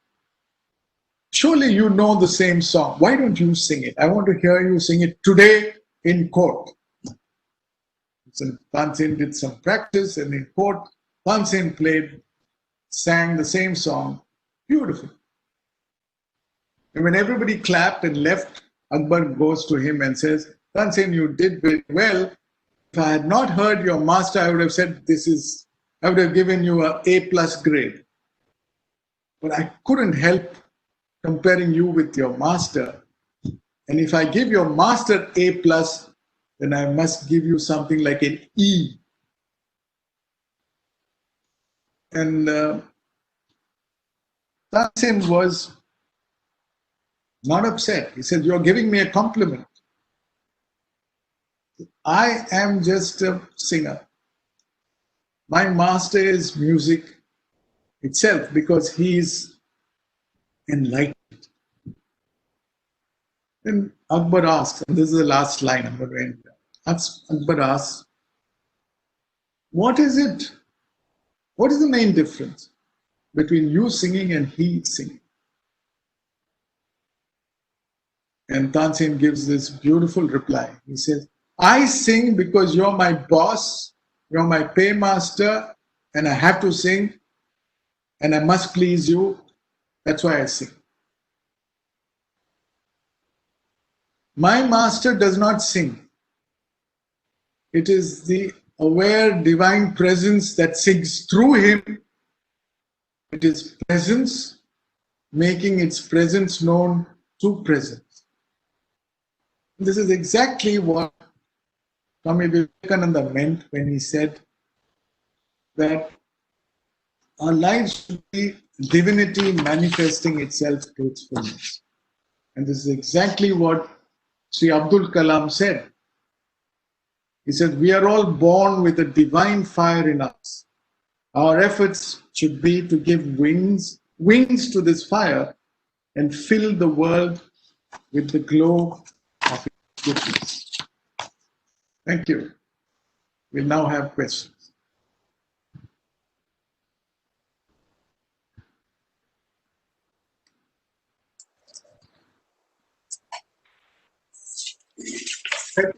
surely you know the same song. Why don't you sing it? I want to hear you sing it today in court. So Tansen did some practice, and in court, Tansen sang the same song, beautiful. And when everybody clapped and left, Akbar goes to him and says, Tansen, you did very well. If I had not heard your master, I would have said, I would have given you an A+ grade. But I couldn't help comparing you with your master. And if I give your master A+, then I must give you something like an E. And Tansen was not upset. He said, you're giving me a compliment. I am just a singer. My master is music itself because he is enlightened. Then Akbar asks, and this is the last line I'm going to end. Akbar asks, what is it? What is the main difference between you singing and he singing? And Tansen gives this beautiful reply. He says, I sing because you're my boss, you're my paymaster, and I have to sing, and I must please you. That's why I sing. My master does not sing. It is the aware divine presence that sings through him. It is presence making its presence known through presence. This is exactly what Swami Vivekananda meant when he said that our lives should be divinity manifesting itself to its fullness. And this is exactly what Sri Abdul Kalam said. He said, we are all born with a divine fire in us. Our efforts should be to give wings to this fire and fill the world with the glow of its goodness. Thank you. We'll now have questions.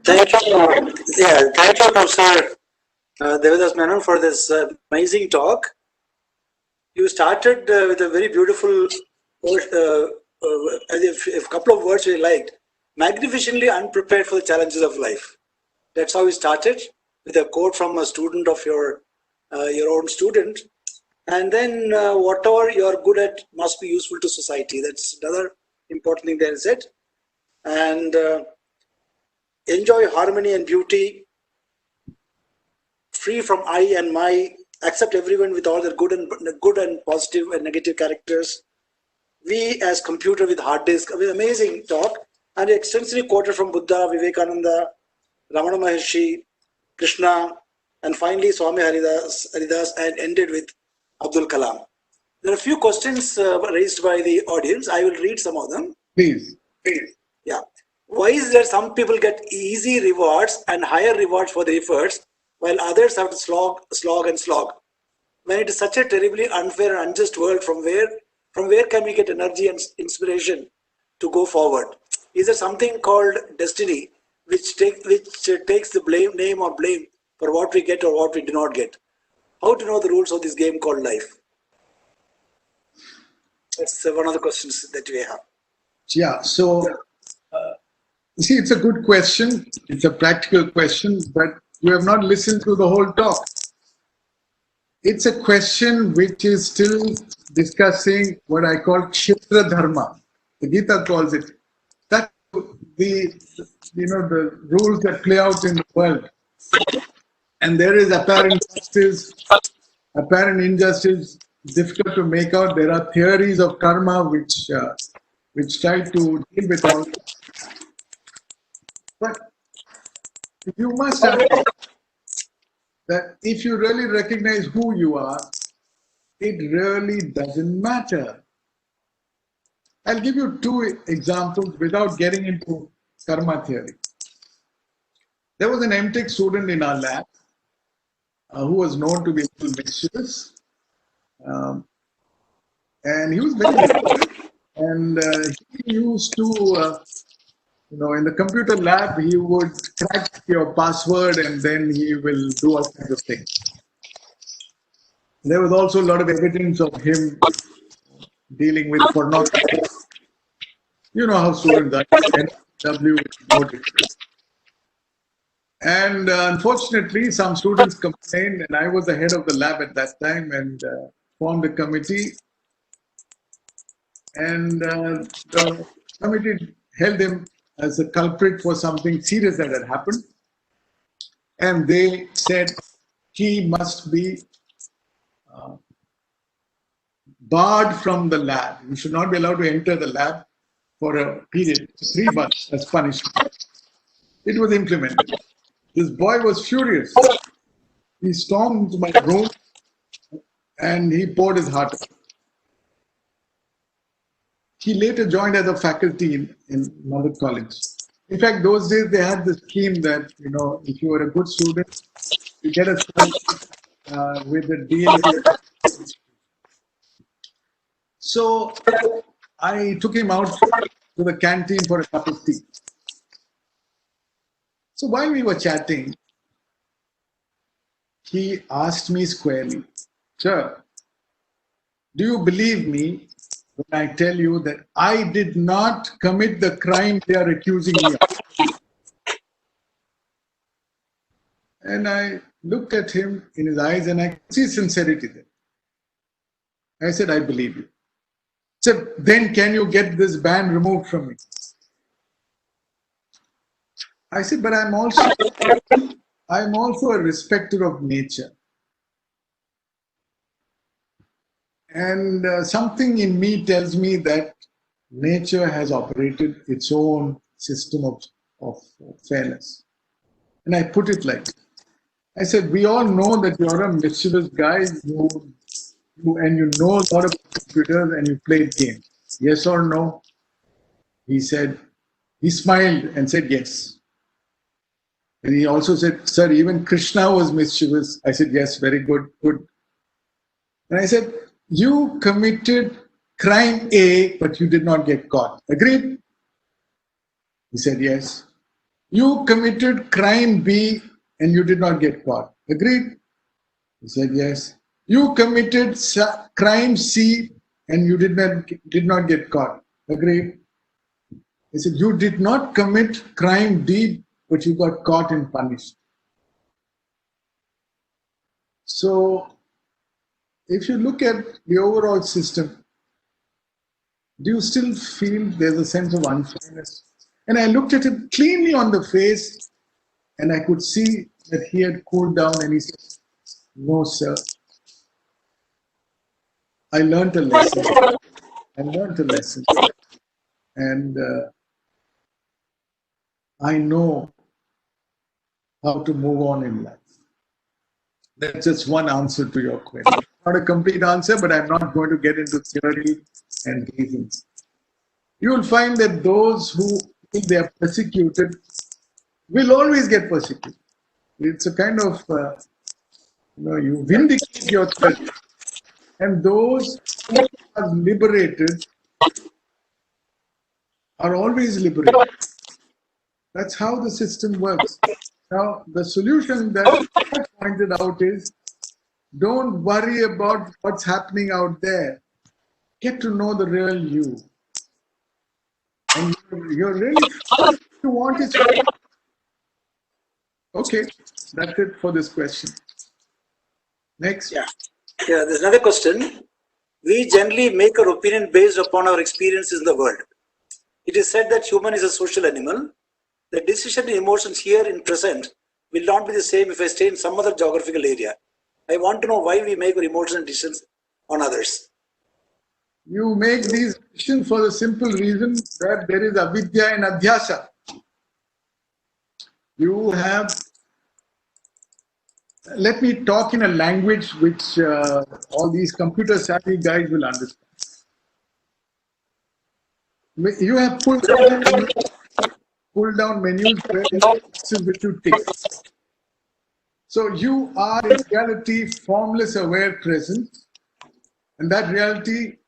Thank you. Thank you, Professor Devdas Menon, for this amazing talk. You started with a very beautiful word, a couple of words we liked. Magnificently unprepared for the challenges of life. That's how we started, with a quote from a student of your own student. And then whatever you're good at must be useful to society. That's another important thing that is said. and enjoy harmony and beauty, free from I and my, accept everyone with all their good and positive and negative characters. We as computer with hard disk. I mean, amazing talk, and extensively quoted from Buddha, Vivekananda, Ramana Maharshi, Krishna, and finally Swami Haridas, and ended with Abdul Kalam. There are a few questions raised by the audience. I will read some of them. Please. Yeah. Why is there some people get easy rewards and higher rewards for their efforts, while others have to slog and slog? When it is such a terribly unfair and unjust world, from where can we get energy and inspiration to go forward? Is there something called destiny, which takes the name or blame for what we get or what we do not get? How to know the rules of this game called life? That's one of the questions that we have. Yeah, so you see, it's a good question. It's a practical question, but you have not listened to the whole talk. It's a question which is still discussing what I call Kshetra Dharma. The Gita calls it. That the rules that play out in the world. And there is apparent justice, apparent injustice, difficult to make out. There are theories of karma which try to deal with all. But you must have that if you really recognize who you are, it really doesn't matter. I'll give you two examples without getting into karma theory. There was an MTech student in our lab who was known to be a little mischievous. And he was very mischievous. And he used to, in the computer lab, he would crack your password and then he will do all kinds of things. There was also a lot of evidence of him dealing with pornography. You know how students are. NW noted. And unfortunately, some students complained, and I was the head of the lab at that time and formed a committee. And the committee held him as a culprit for something serious that had happened. And they said he must be barred from the lab. You should not be allowed to enter the lab for a period, 3 months as punishment. It was implemented. This boy was furious. He stormed into my room and he poured his heart out. He later joined as a faculty in another college. In fact, those days they had the scheme that, if you were a good student, you get a scholarship with a deal. So I took him out to the canteen for a cup of tea. So while we were chatting, he asked me squarely, "Sir, do you believe me when I tell you that I did not commit the crime they are accusing me of?" And I looked at him in his eyes and I could see sincerity there. I said, "I believe you." He said, "Then can you get this ban removed from me?" I said, "But I'm also a respecter of nature. And something in me tells me that nature has operated its own system of fairness." And I put it like this. I said, "We all know that you're a mischievous guy, and you know a lot of computers and you played games. Yes or no?" He smiled and said yes. And he also said, "Sir, even Krishna was mischievous." I said, "Yes, very good, good." And I said, "You committed crime A, but you did not get caught. Agreed?" He said, "Yes." "You committed crime B and you did not get caught. Agreed?" He said, "Yes." "You committed crime C and you did not get caught. Agreed?" He said, "You did not commit crime D, but you got caught and punished." So if you look at the overall system, do you still feel there's a sense of unfairness? And I looked at him cleanly on the face, and I could see that he had cooled down, and he said, "No, sir, I learned a lesson. I learned a lesson. And I know how to move on in life." That's just one answer to your question. Not a complete answer, but I'm not going to get into theory and reasons. You will find that those who think they are persecuted will always get persecuted. It's a kind of, you vindicate yourself. And those who are liberated are always liberated. That's how the system works. Now, the solution that I pointed out is, don't worry about what's happening out there. Get to know the real you. And you're really what you want is okay. That's it for this question. Next. Yeah, there's another question. We generally make our opinion based upon our experiences in the world. It is said that human is a social animal. The decision and emotions here in present will not be the same if I stay in some other geographical area. I want to know why we make our emotions and decisions on others. You make these decisions for the simple reason that there is avidya and adhyasa. You have, let me talk in a language which all these computer savvy guys will understand. You have pulled down menus where boxes which you tick. So you are in reality formless aware presence, and that reality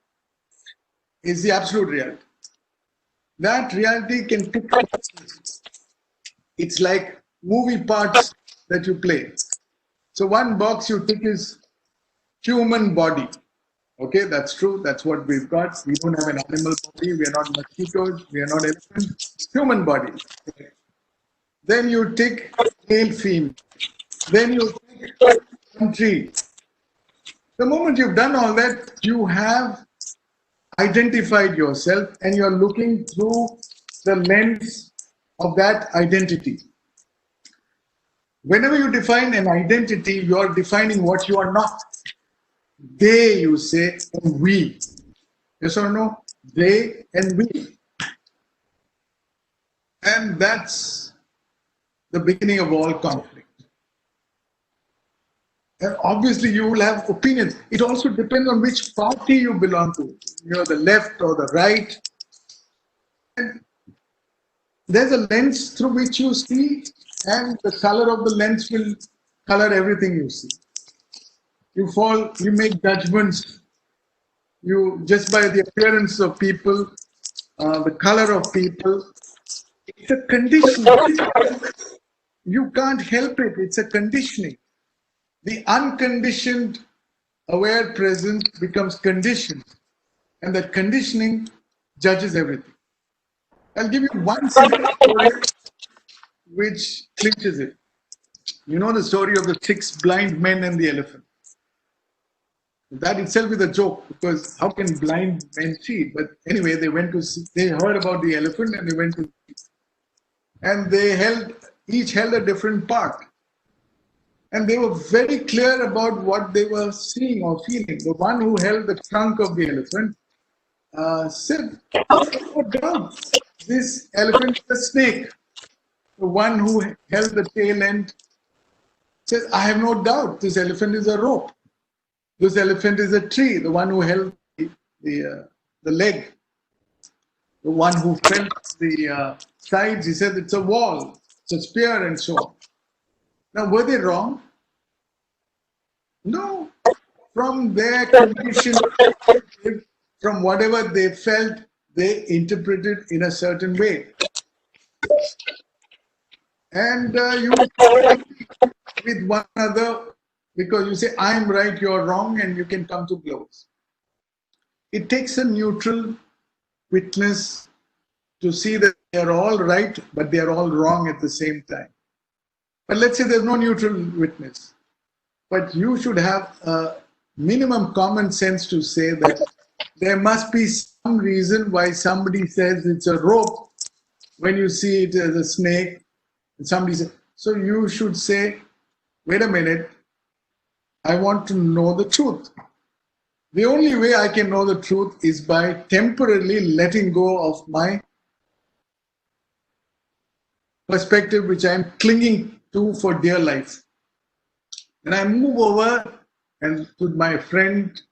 is the absolute reality. That reality can pick up. It's like movie parts that you play. So one box you tick is human body. Okay, that's true. That's what we've got. We don't have an animal body. We are not mosquitoes. We are not elephants. Human body. Then you tick male, female. Then you tick country. The moment you've done all that, you have identified yourself and you're looking through the lens of that identity. Whenever you define an identity, you're defining what you are not. They, you say, and we. Yes or no? They and we. And that's the beginning of all conflict. And obviously, you will have opinions. It also depends on which party you belong to. The left or the right. And there's a lens through which you see, and the color of the lens will color everything you see. You make judgments. You just by the appearance of people, the color of people. It's a condition. You can't help it. It's a conditioning. The unconditioned aware presence becomes conditioned, and that conditioning judges everything. I'll give you one simple story which clinches it. You know the story of the 6 blind men and the elephant. That itself is a joke, because how can blind men see? But anyway, they heard about the elephant and they went to see. And they each held a different part. And they were very clear about what they were seeing or feeling. The one who held the trunk of the elephant said, "Oh, doubt, this elephant is a snake." The one who held the tail end said, "I have no doubt, this elephant is a rope. This elephant is a tree." The one who held the leg, the one who felt the sides, he said, "It's a wall, it's a spear," and so on. Now, were they wrong? No. From their condition, from whatever they felt, they interpreted in a certain way. And you with one another, because you say, "I'm right, you're wrong," and you can come to blows. It takes a neutral witness to see that they're all right, but they're all wrong at the same time. But let's say there's no neutral witness. But you should have a minimum common sense to say that there must be some reason why somebody says it's a rope when you see it as a snake, and somebody says, so you should say, wait a minute, I want to know the truth. The only way I can know the truth is by temporarily letting go of my perspective, which I'm clinging to for dear life. And I move over and to my friend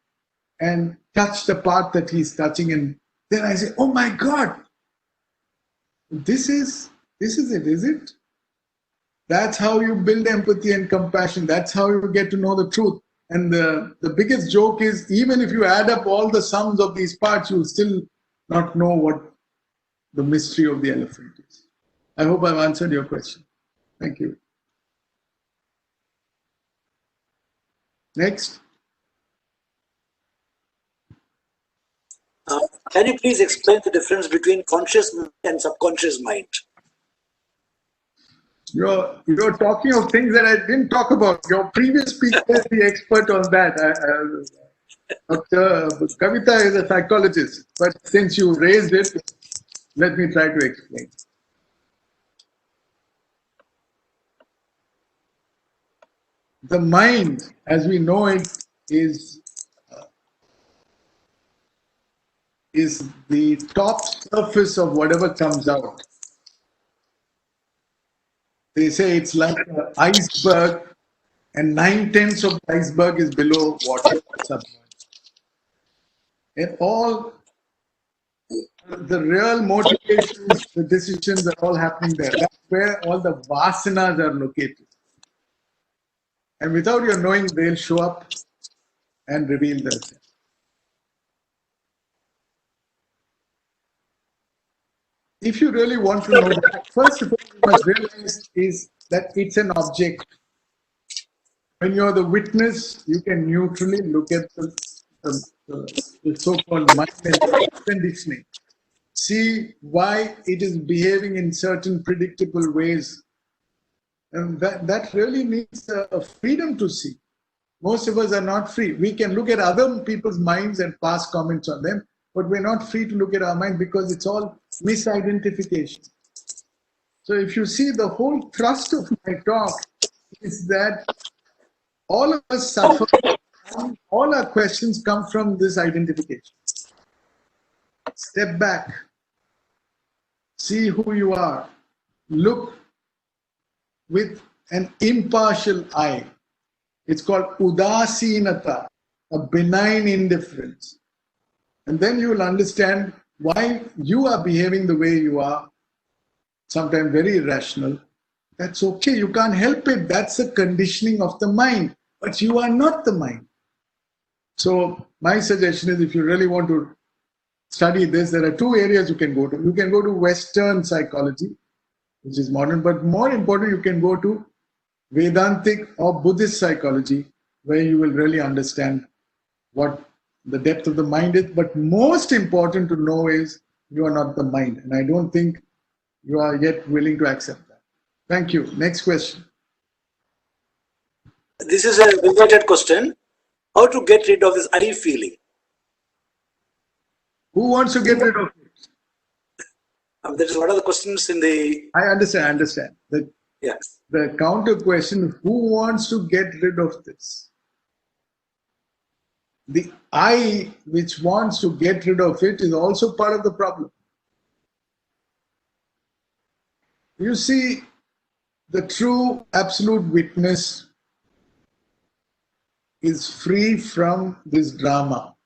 and touch the part that he's touching, and then I say, oh my God, this is it, is it? That's how you build empathy and compassion. That's how you get to know the truth. And the biggest joke is, even if you add up all the sums of these parts, you'll still not know what the mystery of the elephant is. I hope I've answered your question. Thank you. Next. Can you please explain the difference between conscious mind and subconscious mind? You're talking of things that I didn't talk about. Your previous speaker is the expert on that. Dr. Kavita is a psychologist, but since you raised it, let me try to explain. The mind, as we know it, is the top surface of whatever comes out. They say it's like an iceberg, and 9/10 of the iceberg is below water, submerged. And all the real motivations, the decisions are all happening there. That's where all the vasanas are located. And without your knowing, they'll show up and reveal themselves. If you really want to know that, first of all, you must realize is that it's an object. When you're the witness, you can neutrally look at the so-called mind and conditioning. See why it is behaving in certain predictable ways. And that really needs a freedom to see. Most of us are not free. We can look at other people's minds and pass comments on them, but we're not free to look at our mind because it's all misidentification. So if you see, the whole thrust of my talk is that all of us suffer, all our questions come from this identification. Step back, see who you are, look with an impartial eye. It's called udasinata, a benign indifference. And then you will understand why you are behaving the way you are, sometimes very irrational. That's okay, you can't help it. That's a conditioning of the mind, but you are not the mind. So my suggestion is, if you really want to study this, there are two areas you can go to. You can go to Western psychology, which is modern, but more important, you can go to Vedantic or Buddhist psychology, where you will really understand what the depth of the mind is. But most important to know is you are not the mind. And I don't think you are yet willing to accept that. Thank you. Next question. This is a related question. How to get rid of this I feeling? Who wants to get rid of it? That is one of the questions in the... I understand. Yes. The counter question, who wants to get rid of this? The I which wants to get rid of it is also part of the problem. You see, the true absolute witness is free from this drama.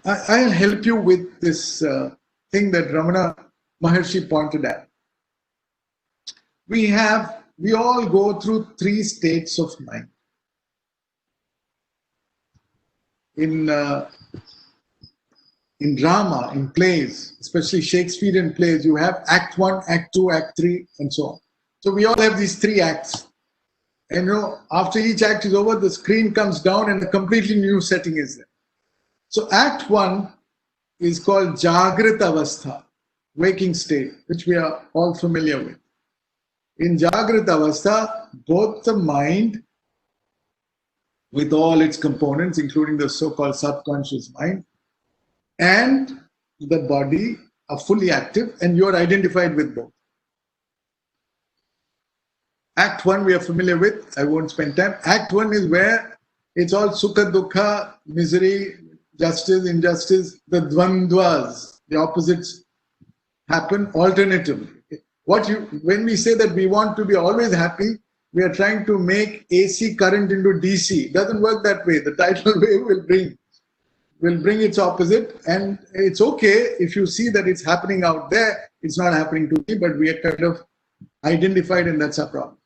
I'll help you with this thing that Ramana Maharshi pointed at. We all go through three states of mind. In drama, in plays, especially Shakespearean plays, you have Act 1, Act 2, Act 3, and so on. So we all have these three acts. And after each act is over, the screen comes down and a completely new setting is there. So Act 1 is called Jagrat Avastha, waking state, which we are all familiar with. In Jagrat Avastha, both the mind with all its components, including the so-called subconscious mind, and the body are fully active and you're identified with both. Act 1 we are familiar with, I won't spend time. Act 1 is where it's all sukha, dukha, misery, justice, injustice, the dvandvas, the opposites happen alternatively. When we say that we want to be always happy, we are trying to make AC current into DC. It doesn't work that way. The tidal wave will bring its opposite, and it's okay if you see that it's happening out there. It's not happening to me, but we are kind of identified, and that's our problem.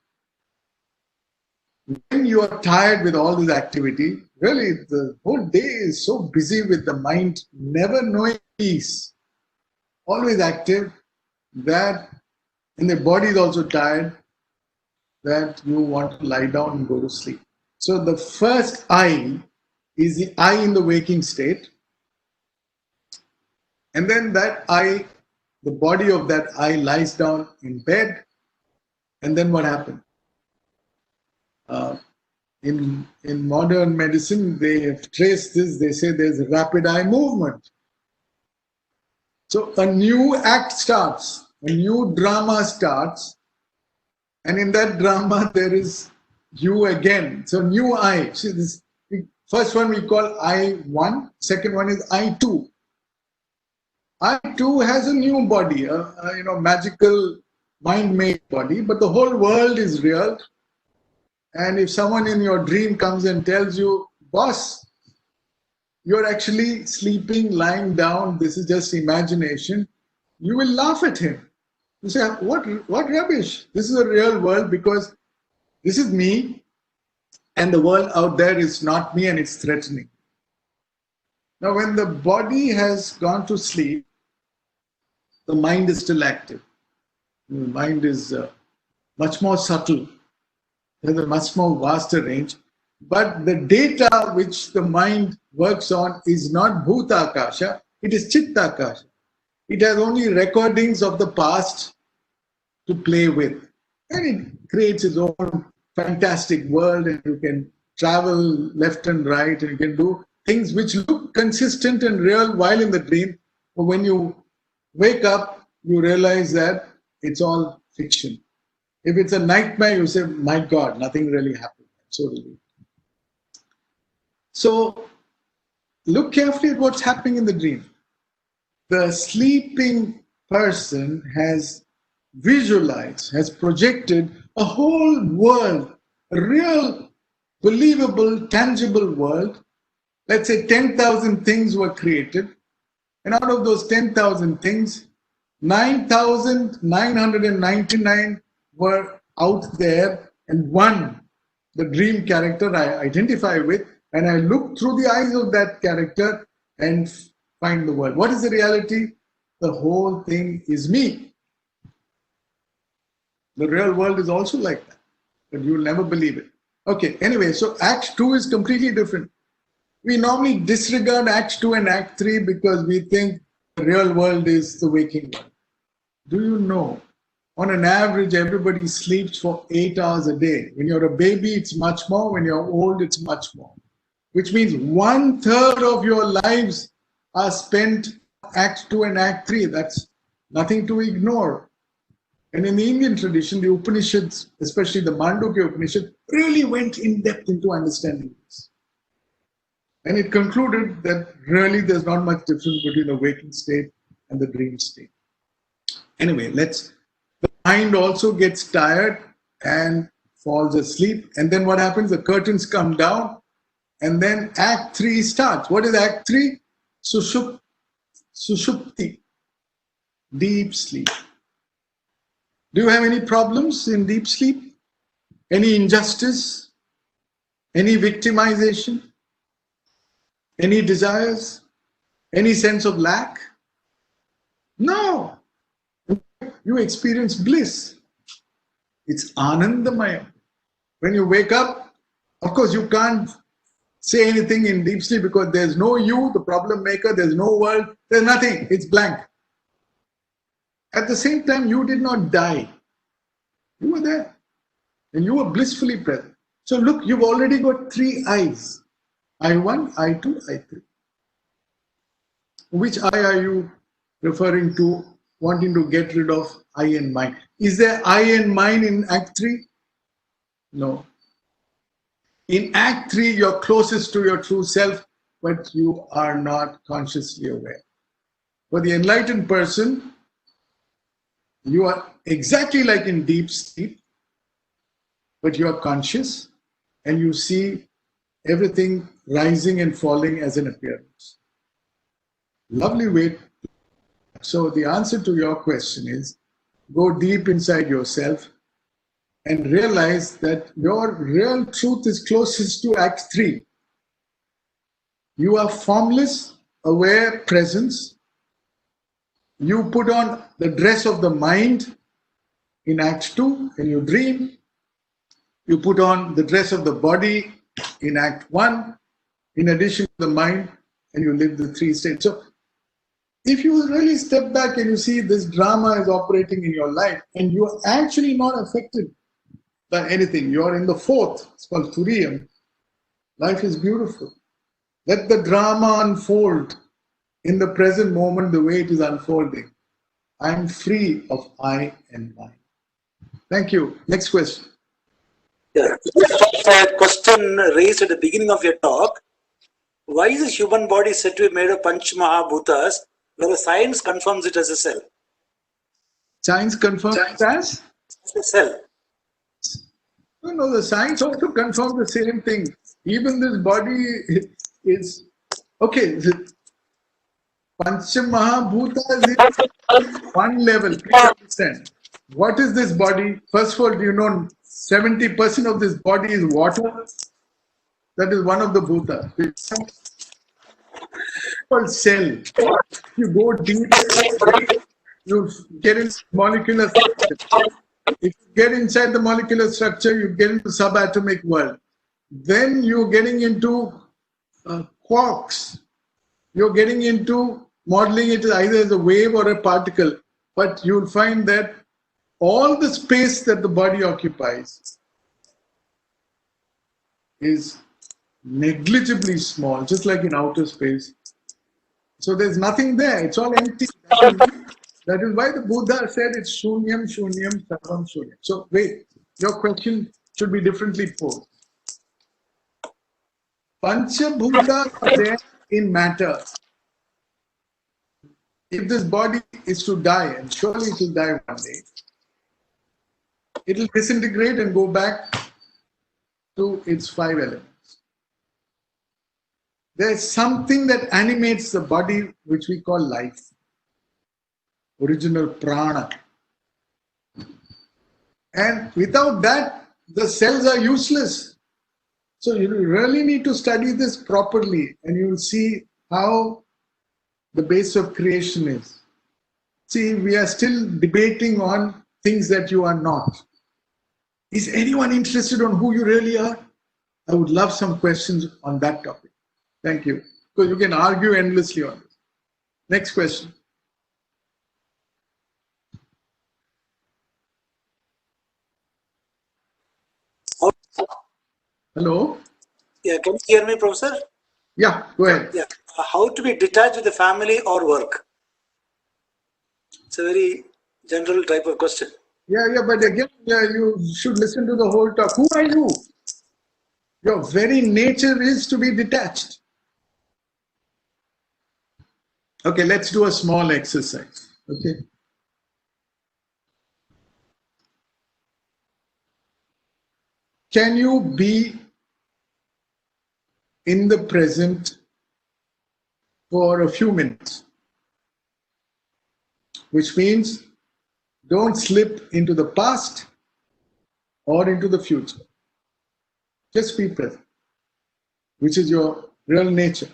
When you are tired with all this activity, really the whole day is so busy with the mind never knowing peace, always active, that and the body is also tired, that you want to lie down and go to sleep. So the first I is the I in the waking state. And then that I, the body of that I lies down in bed. And then what happens? In modern medicine, they have traced this. They say there's rapid eye movement. So a new act starts, a new drama starts, and in that drama there is you again. So new I. See, this first one we call I1, second one is I2. I2 has a new body, a magical mind-made body, but the whole world is real. And if someone in your dream comes and tells you, boss, you're actually sleeping, lying down, this is just imagination, you will laugh at him. You say, what rubbish? This is a real world because this is me and the world out there is not me and it's threatening. Now, when the body has gone to sleep, the mind is still active. The mind is much more subtle. There's a much more vaster range. But the data which the mind works on is not Bhutakasha, it is Chittakasha. It has only recordings of the past to play with. And it creates its own fantastic world, and you can travel left and right, and you can do things which look consistent and real while in the dream. But when you wake up, you realize that it's all fiction. If it's a nightmare, you say, my God, nothing really happened. So relieved. So look carefully at what's happening in the dream. The sleeping person has visualized, has projected a whole world, a real, believable, tangible world. Let's say 10,000 things were created. And out of those 10,000 things, 9,999 were out there, and one, the dream character I identify with, and I look through the eyes of that character and find the world. What is the reality? The whole thing is me. The real world is also like that, but you will never believe it. Okay, anyway, so Act 2 is completely different. We normally disregard Act 2 and Act 3 because we think the real world is the waking world. Do you know, on an average, everybody sleeps for 8 hours a day. When you're a baby, it's much more. When you're old, it's much more. Which means 1/3 of your lives are spent Act 2 and Act 3. That's nothing to ignore. And in the Indian tradition, the Upanishads, especially the Mandukya Upanishad, really went in depth into understanding this. And it concluded that really there's not much difference between the waking state and the dream state. Anyway, the mind also gets tired and falls asleep. And then what happens? The curtains come down. And then Act 3 starts. What is Act 3? Sushupti, deep sleep. Do you have any problems in deep sleep? Any injustice? Any victimization? Any desires? Any sense of lack? No. You experience bliss. It's Anandamaya. When you wake up, of course, you can't say anything in deep sleep because there's no you, the problem maker, there's no world, there's nothing, it's blank. At the same time, you did not die. You were there and you were blissfully present. So look, you've already got 3 eyes. I1, I2, I3. Which eye are you referring to wanting to get rid of I and mine. Is there I and mine in Act 3? No. In Act 3, you're closest to your true self, but you are not consciously aware. For the enlightened person, you are exactly like in deep sleep, but you are conscious and you see everything rising and falling as an appearance. Lovely way. So the answer to your question is, go deep inside yourself and realize that your real truth is closest to Act 3. You are formless, aware presence. You put on the dress of the mind in Act 2 and you dream. You put on the dress of the body in Act 1, in addition to the mind, and you live the 3 states. So if you really step back and you see this drama is operating in your life and you are actually not affected by anything, you're in the 4th, it's called Turiyam. Life is beautiful. Let the drama unfold in the present moment the way it is unfolding. I'm free of I and mine. Thank you. Next question. Yeah. That question raised at the beginning of your talk. Why is the human body said to be made of Panch Mahabhutas, where the science confirms it as a cell? Science confirms it as? As a cell. No, the science also confirms the same thing. Even this body is, okay, Pancha Mahabhutas is one level, please understand. What is this body? First of all, do you know 70% of this body is water? That is one of the bhutas. It's called cell. You go deep, you get into molecular structure. If you get inside the molecular structure, you get into subatomic world. Then you're getting into quarks. You're getting into modeling it either as a wave or a particle. But you'll find that all the space that the body occupies is negligibly small, just like in outer space. So there's nothing there. It's all empty. That is why the Buddha said it's shunyam, shunyam, sarvam shunyam. So wait, your question should be differently posed. Panchabhuta are there in matter. If this body is to die, and surely it will die one day, it will disintegrate and go back to its 5 elements. There's something that animates the body which we call life. Original prana. And without that, the cells are useless. So you really need to study this properly and you will see how the base of creation is. See, we are still debating on things that you are not. Is anyone interested on who you really are? I would love some questions on that topic. Thank you. Because you can argue endlessly on this. Next question. Hello? Yeah, can you hear me, Professor? Yeah, go ahead. Yeah. How to be detached with the family or work? It's a very general type of question. Yeah, but again, you should listen to the whole talk. Who are you? Your very nature is to be detached. Okay, let's do a small exercise. Okay. Can you be in the present for a few minutes? Which means don't slip into the past or into the future. Just be present, which is your real nature.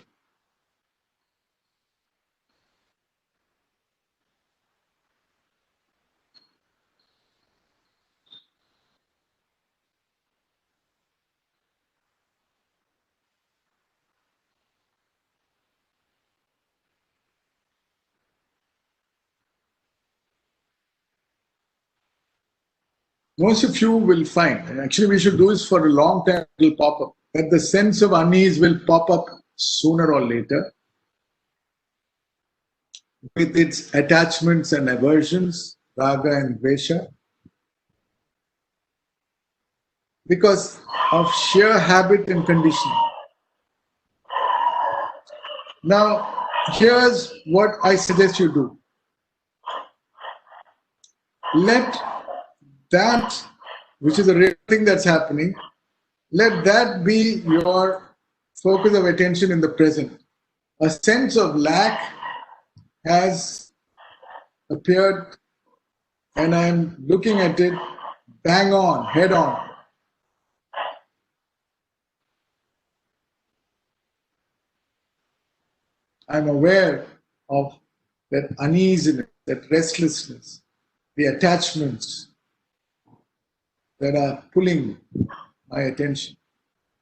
Most of you will find, and actually we should do this for a long time, it will pop up, that the sense of unease will pop up sooner or later. with its attachments and aversions, raga and dvesha, because of sheer habit and conditioning. Now, here's what I suggest you do. Let that, which is a real thing that's happening, let that be your focus of attention in the present. A sense of lack has appeared, and I'm looking at it bang on, head on. I'm aware of that uneasiness, that restlessness, the attachments that are pulling my attention.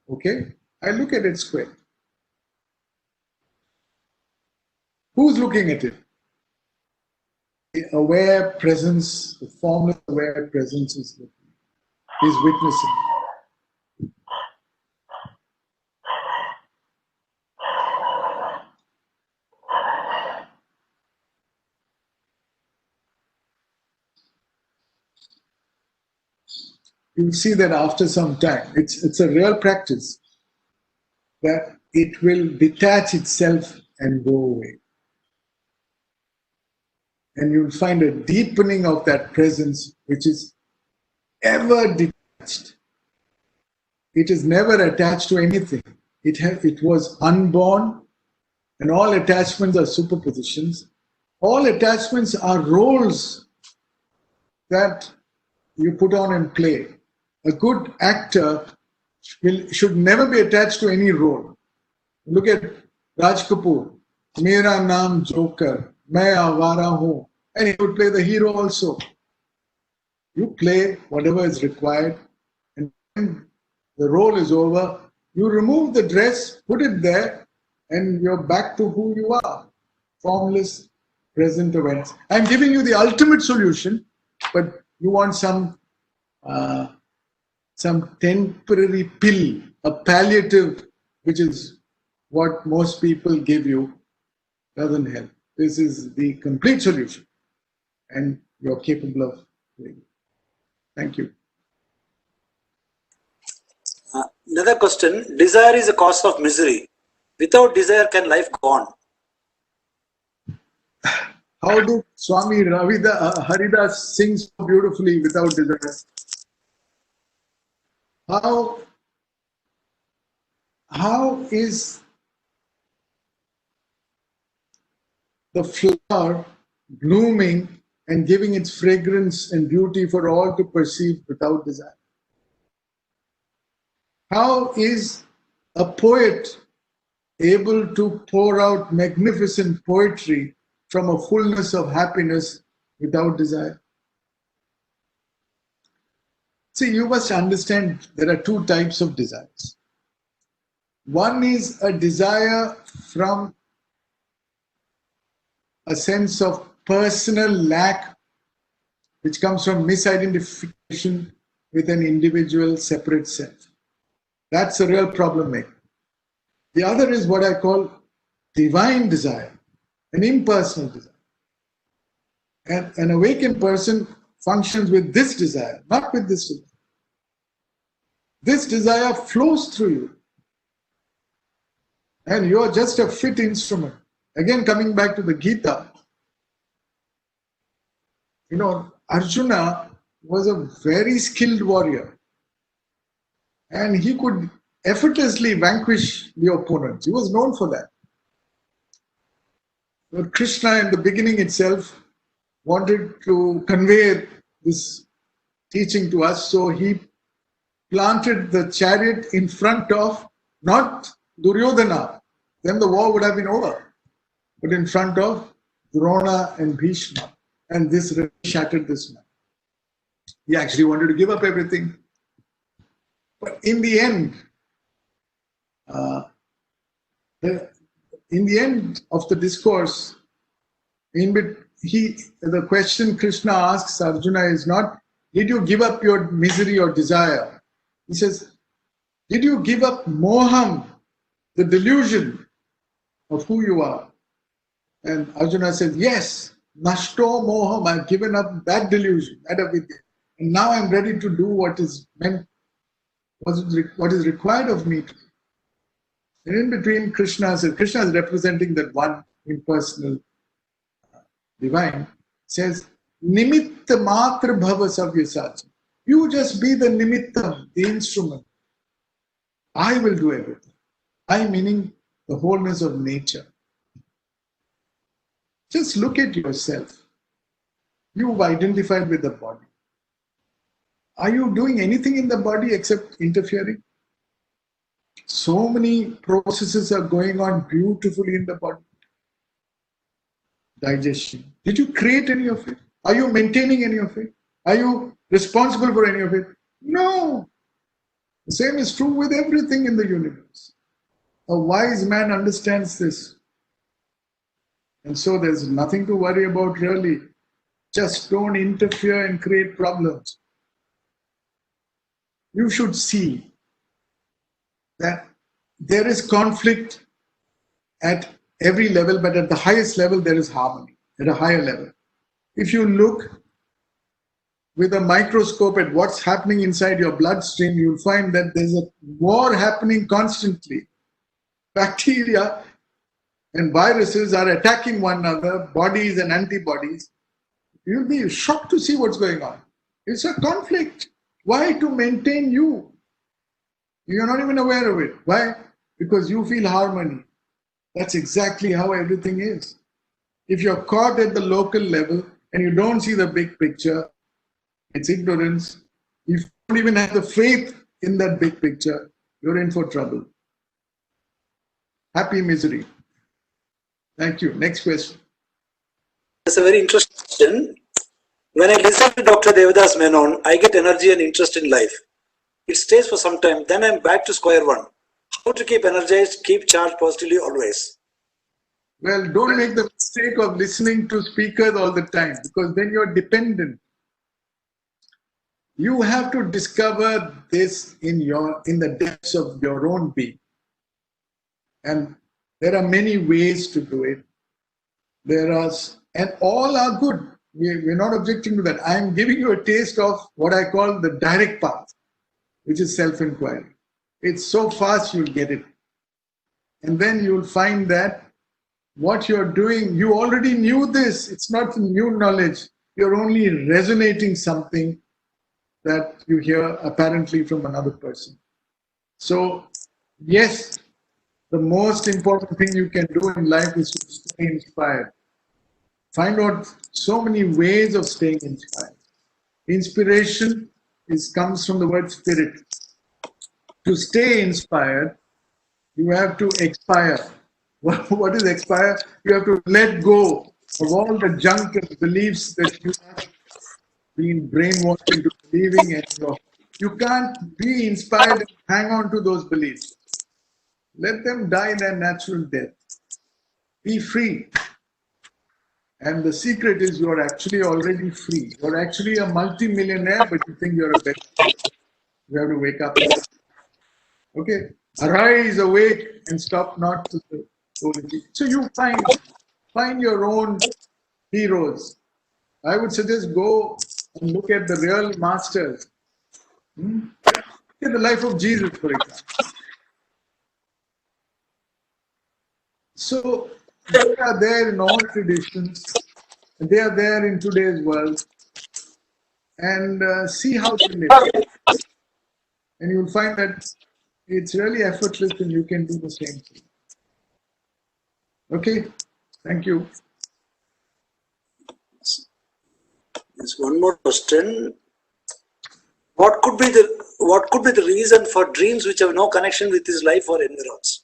Okay? I look at it square. Who's looking at it? The aware presence, the formless aware presence is witnessing. You'll see that after some time, it's a real practice, that it will detach itself and go away. And you'll find a deepening of that presence, which is ever detached. It is never attached to anything. It was unborn, and all attachments are superpositions. All attachments are roles that you put on and play. A good actor should never be attached to any role. Look at Raj Kapoor. Mera naam Joker, main awara hoon. And he would play the hero also. You play whatever is required, and when the role is over, you remove the dress, put it there, and you're back to who you are. Formless, present events. I'm giving you the ultimate solution, but you want some temporary pill, a palliative, which is what most people give you, doesn't help. This is the complete solution, and you're capable of doing it. Thank you. Another question. Desire is a cause of misery. Without desire, can life go on? How did Swami Haridas sing so beautifully without desire? How is the flower blooming and giving its fragrance and beauty for all to perceive without desire? How is a poet able to pour out magnificent poetry from a fullness of happiness without desire? See, you must understand there are two types of desires. One is a desire from a sense of personal lack, which comes from misidentification with an individual separate self. That's a real problem maker. The other is what I call divine desire, an impersonal desire. And an awakened person functions with this desire, not with this desire. This desire flows through you. And you are just a fit instrument. Again, coming back to the Gita, Arjuna was a very skilled warrior. And he could effortlessly vanquish the opponents. He was known for that. But Krishna, in the beginning itself, wanted to convey this teaching to us, so he planted the chariot in front of not Duryodhana, then the war would have been over, but in front of Drona and Bhishma, and this really shattered this man. He actually wanted to give up everything. But in the end of the discourse, the question Krishna asks Arjuna is not, did you give up your misery or desire? He says, did you give up moham, the delusion of who you are? And Arjuna said, yes, nashto moham, I've given up that delusion, that avidya. And now I'm ready to do what is meant, what is required of me. And in between, Krishna is representing that one impersonal divine, says, Nimitta matra bhava savyasachi. You just be the nimittam, the instrument. I will do everything. I meaning the wholeness of nature. Just look at yourself. You've identified with the body. Are you doing anything in the body except interfering? So many processes are going on beautifully in the body. Digestion. Did you create any of it? Are you maintaining any of it? Are you responsible for any of it? No. The same is true with everything in the universe. A wise man understands this. And so there's nothing to worry about really. Just don't interfere and create problems. You should see that there is conflict at every level, but at the highest level, there is harmony, at a higher level. If you look with a microscope at what's happening inside your bloodstream, you'll find that there's a war happening constantly. Bacteria and viruses are attacking one another, bodies and antibodies. You'll be shocked to see what's going on. It's a conflict. Why? To maintain you. You're not even aware of it. Why? Because you feel harmony. That's exactly how everything is. If you're caught at the local level and you don't see the big picture, it's ignorance. If you don't even have the faith in that big picture, you're in for trouble. Happy misery. Thank you. Next question. That's a very interesting question. When I listen to Dr. Devdas Menon, I get energy and interest in life. It stays for some time, then I'm back to square one. How to keep energized, keep charged positively always? Well, don't make the mistake of listening to speakers all the time, because then you're dependent. You have to discover this in the depths of your own being. And there are many ways to do it. And all are good. We're not objecting to that. I'm giving you a taste of what I call the direct path, which is self-inquiry. It's so fast you'll get it. And then you'll find that what you're doing, you already knew this. It's not new knowledge. You're only resonating something that you hear apparently from another person. So, yes, the most important thing you can do in life is to stay inspired. Find out so many ways of staying inspired. Inspiration comes from the word spirit. To stay inspired, you have to expire. What is expire? You have to let go of all the junk and beliefs that you have been brainwashed into believing. And you can't be inspired and hang on to those beliefs. Let them die their natural death. Be free. And the secret is you're actually already free. You're actually a multi-millionaire, but you think you're a beggar. You have to wake up. Okay? Arise, awake, and stop not to the holy. So you find your own heroes. I would suggest go and look at the real masters. Look at the life of Jesus, for example. So they are there in all traditions. They are there in today's world. And see how they live. And you'll find that it's really effortless and you can do the same thing. Okay? Thank you. There's one more question. What could be the reason for dreams which have no connection with his life or environs?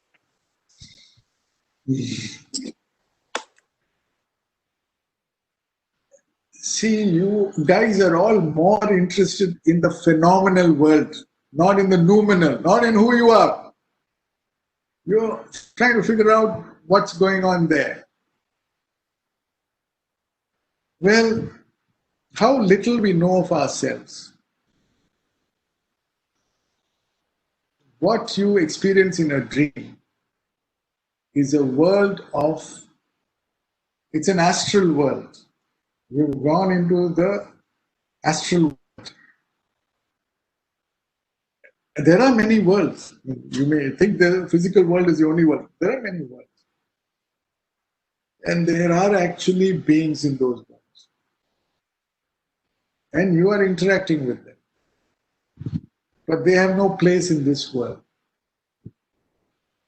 See, you guys are all more interested in the phenomenal world, not in the noumenal, not in who you are. You're trying to figure out what's going on there. Well, how little we know of ourselves. What you experience in a dream is a world of It's an astral world. You've gone into the astral world. There are many worlds. You may think the physical world is the only world. There are many worlds. And there are actually beings in those worlds. And you are interacting with them. But they have no place in this world.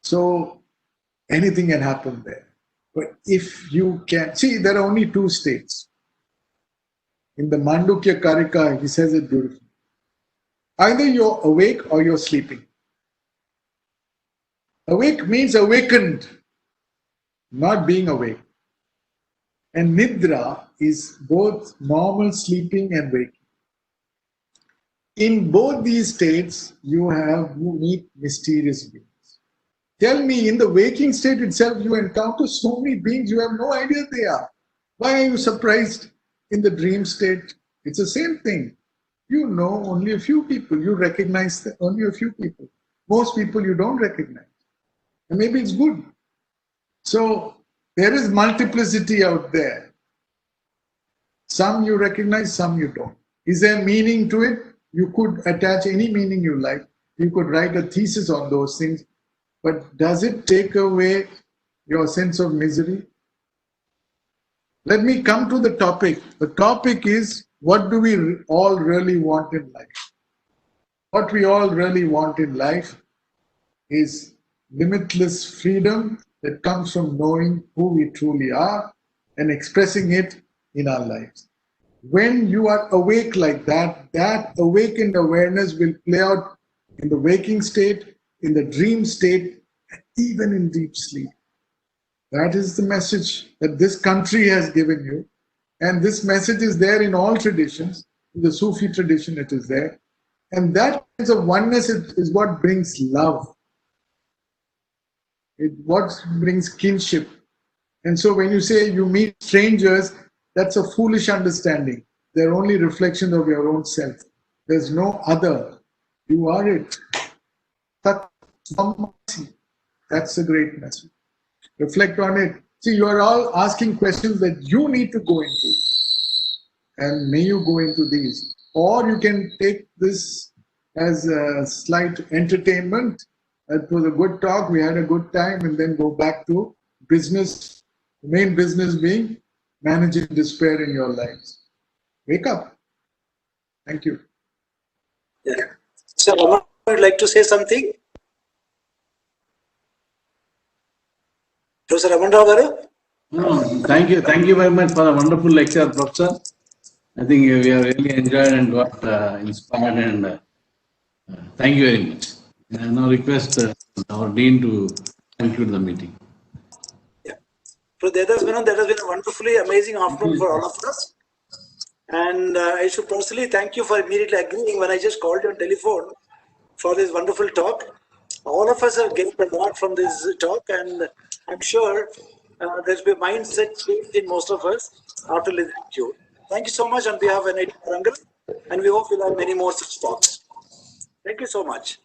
So anything can happen there. But if you can, see, there are only two states. In the Mandukya Karika, he says it beautifully. Either you're awake or you're sleeping. Awake means awakened, not being awake. And Nidra is both normal sleeping and waking. In both these states, you meet mysterious beings. Tell me, in the waking state itself, you encounter so many beings you have no idea they are. Why are you surprised in the dream state? It's the same thing. You know only a few people. You recognize only a few people. Most people you don't recognize. And maybe it's good. So there is multiplicity out there. Some you recognize, some you don't. Is there meaning to it? You could attach any meaning you like. You could write a thesis on those things. But does it take away your sense of misery? Let me come to the topic. The topic is, what do we all really want in life? What we all really want in life is limitless freedom that comes from knowing who we truly are and expressing it in our lives. When you are awake like that, that awakened awareness will play out in the waking state, in the dream state, and even in deep sleep. That is the message that this country has given you. And this message is there in all traditions. In the Sufi tradition, it is there. And that sense of oneness is what brings love. It what brings kinship. And so when you say you meet strangers, that's a foolish understanding. They're only reflections of your own self. There's no other. You are it. That's a great message. Reflect on it. See, you are all asking questions that you need to go into. And may you go into these. Or you can take this as a slight entertainment. It was a good talk. We had a good time, and then go back to business. The main business being managing despair in your lives. Wake up. Thank you. Yeah. So, Raman would like to say something. Professor Raman Rao garu? No, thank you very much for a wonderful lecture, Professor. I think we have really enjoyed and got inspired, and thank you very much. I now request our Dean to conclude the meeting. Yeah. So, Devdas Menon, that has been a wonderfully amazing afternoon for all of us. And I should personally thank you for immediately agreeing when I just called you on telephone for this wonderful talk. All of us have gained a lot from this talk, and I'm sure there's been a mindset change in most of us after listening to you. Thank you so much on behalf of NIT Warangal, and we hope we'll have many more such talks. Thank you so much.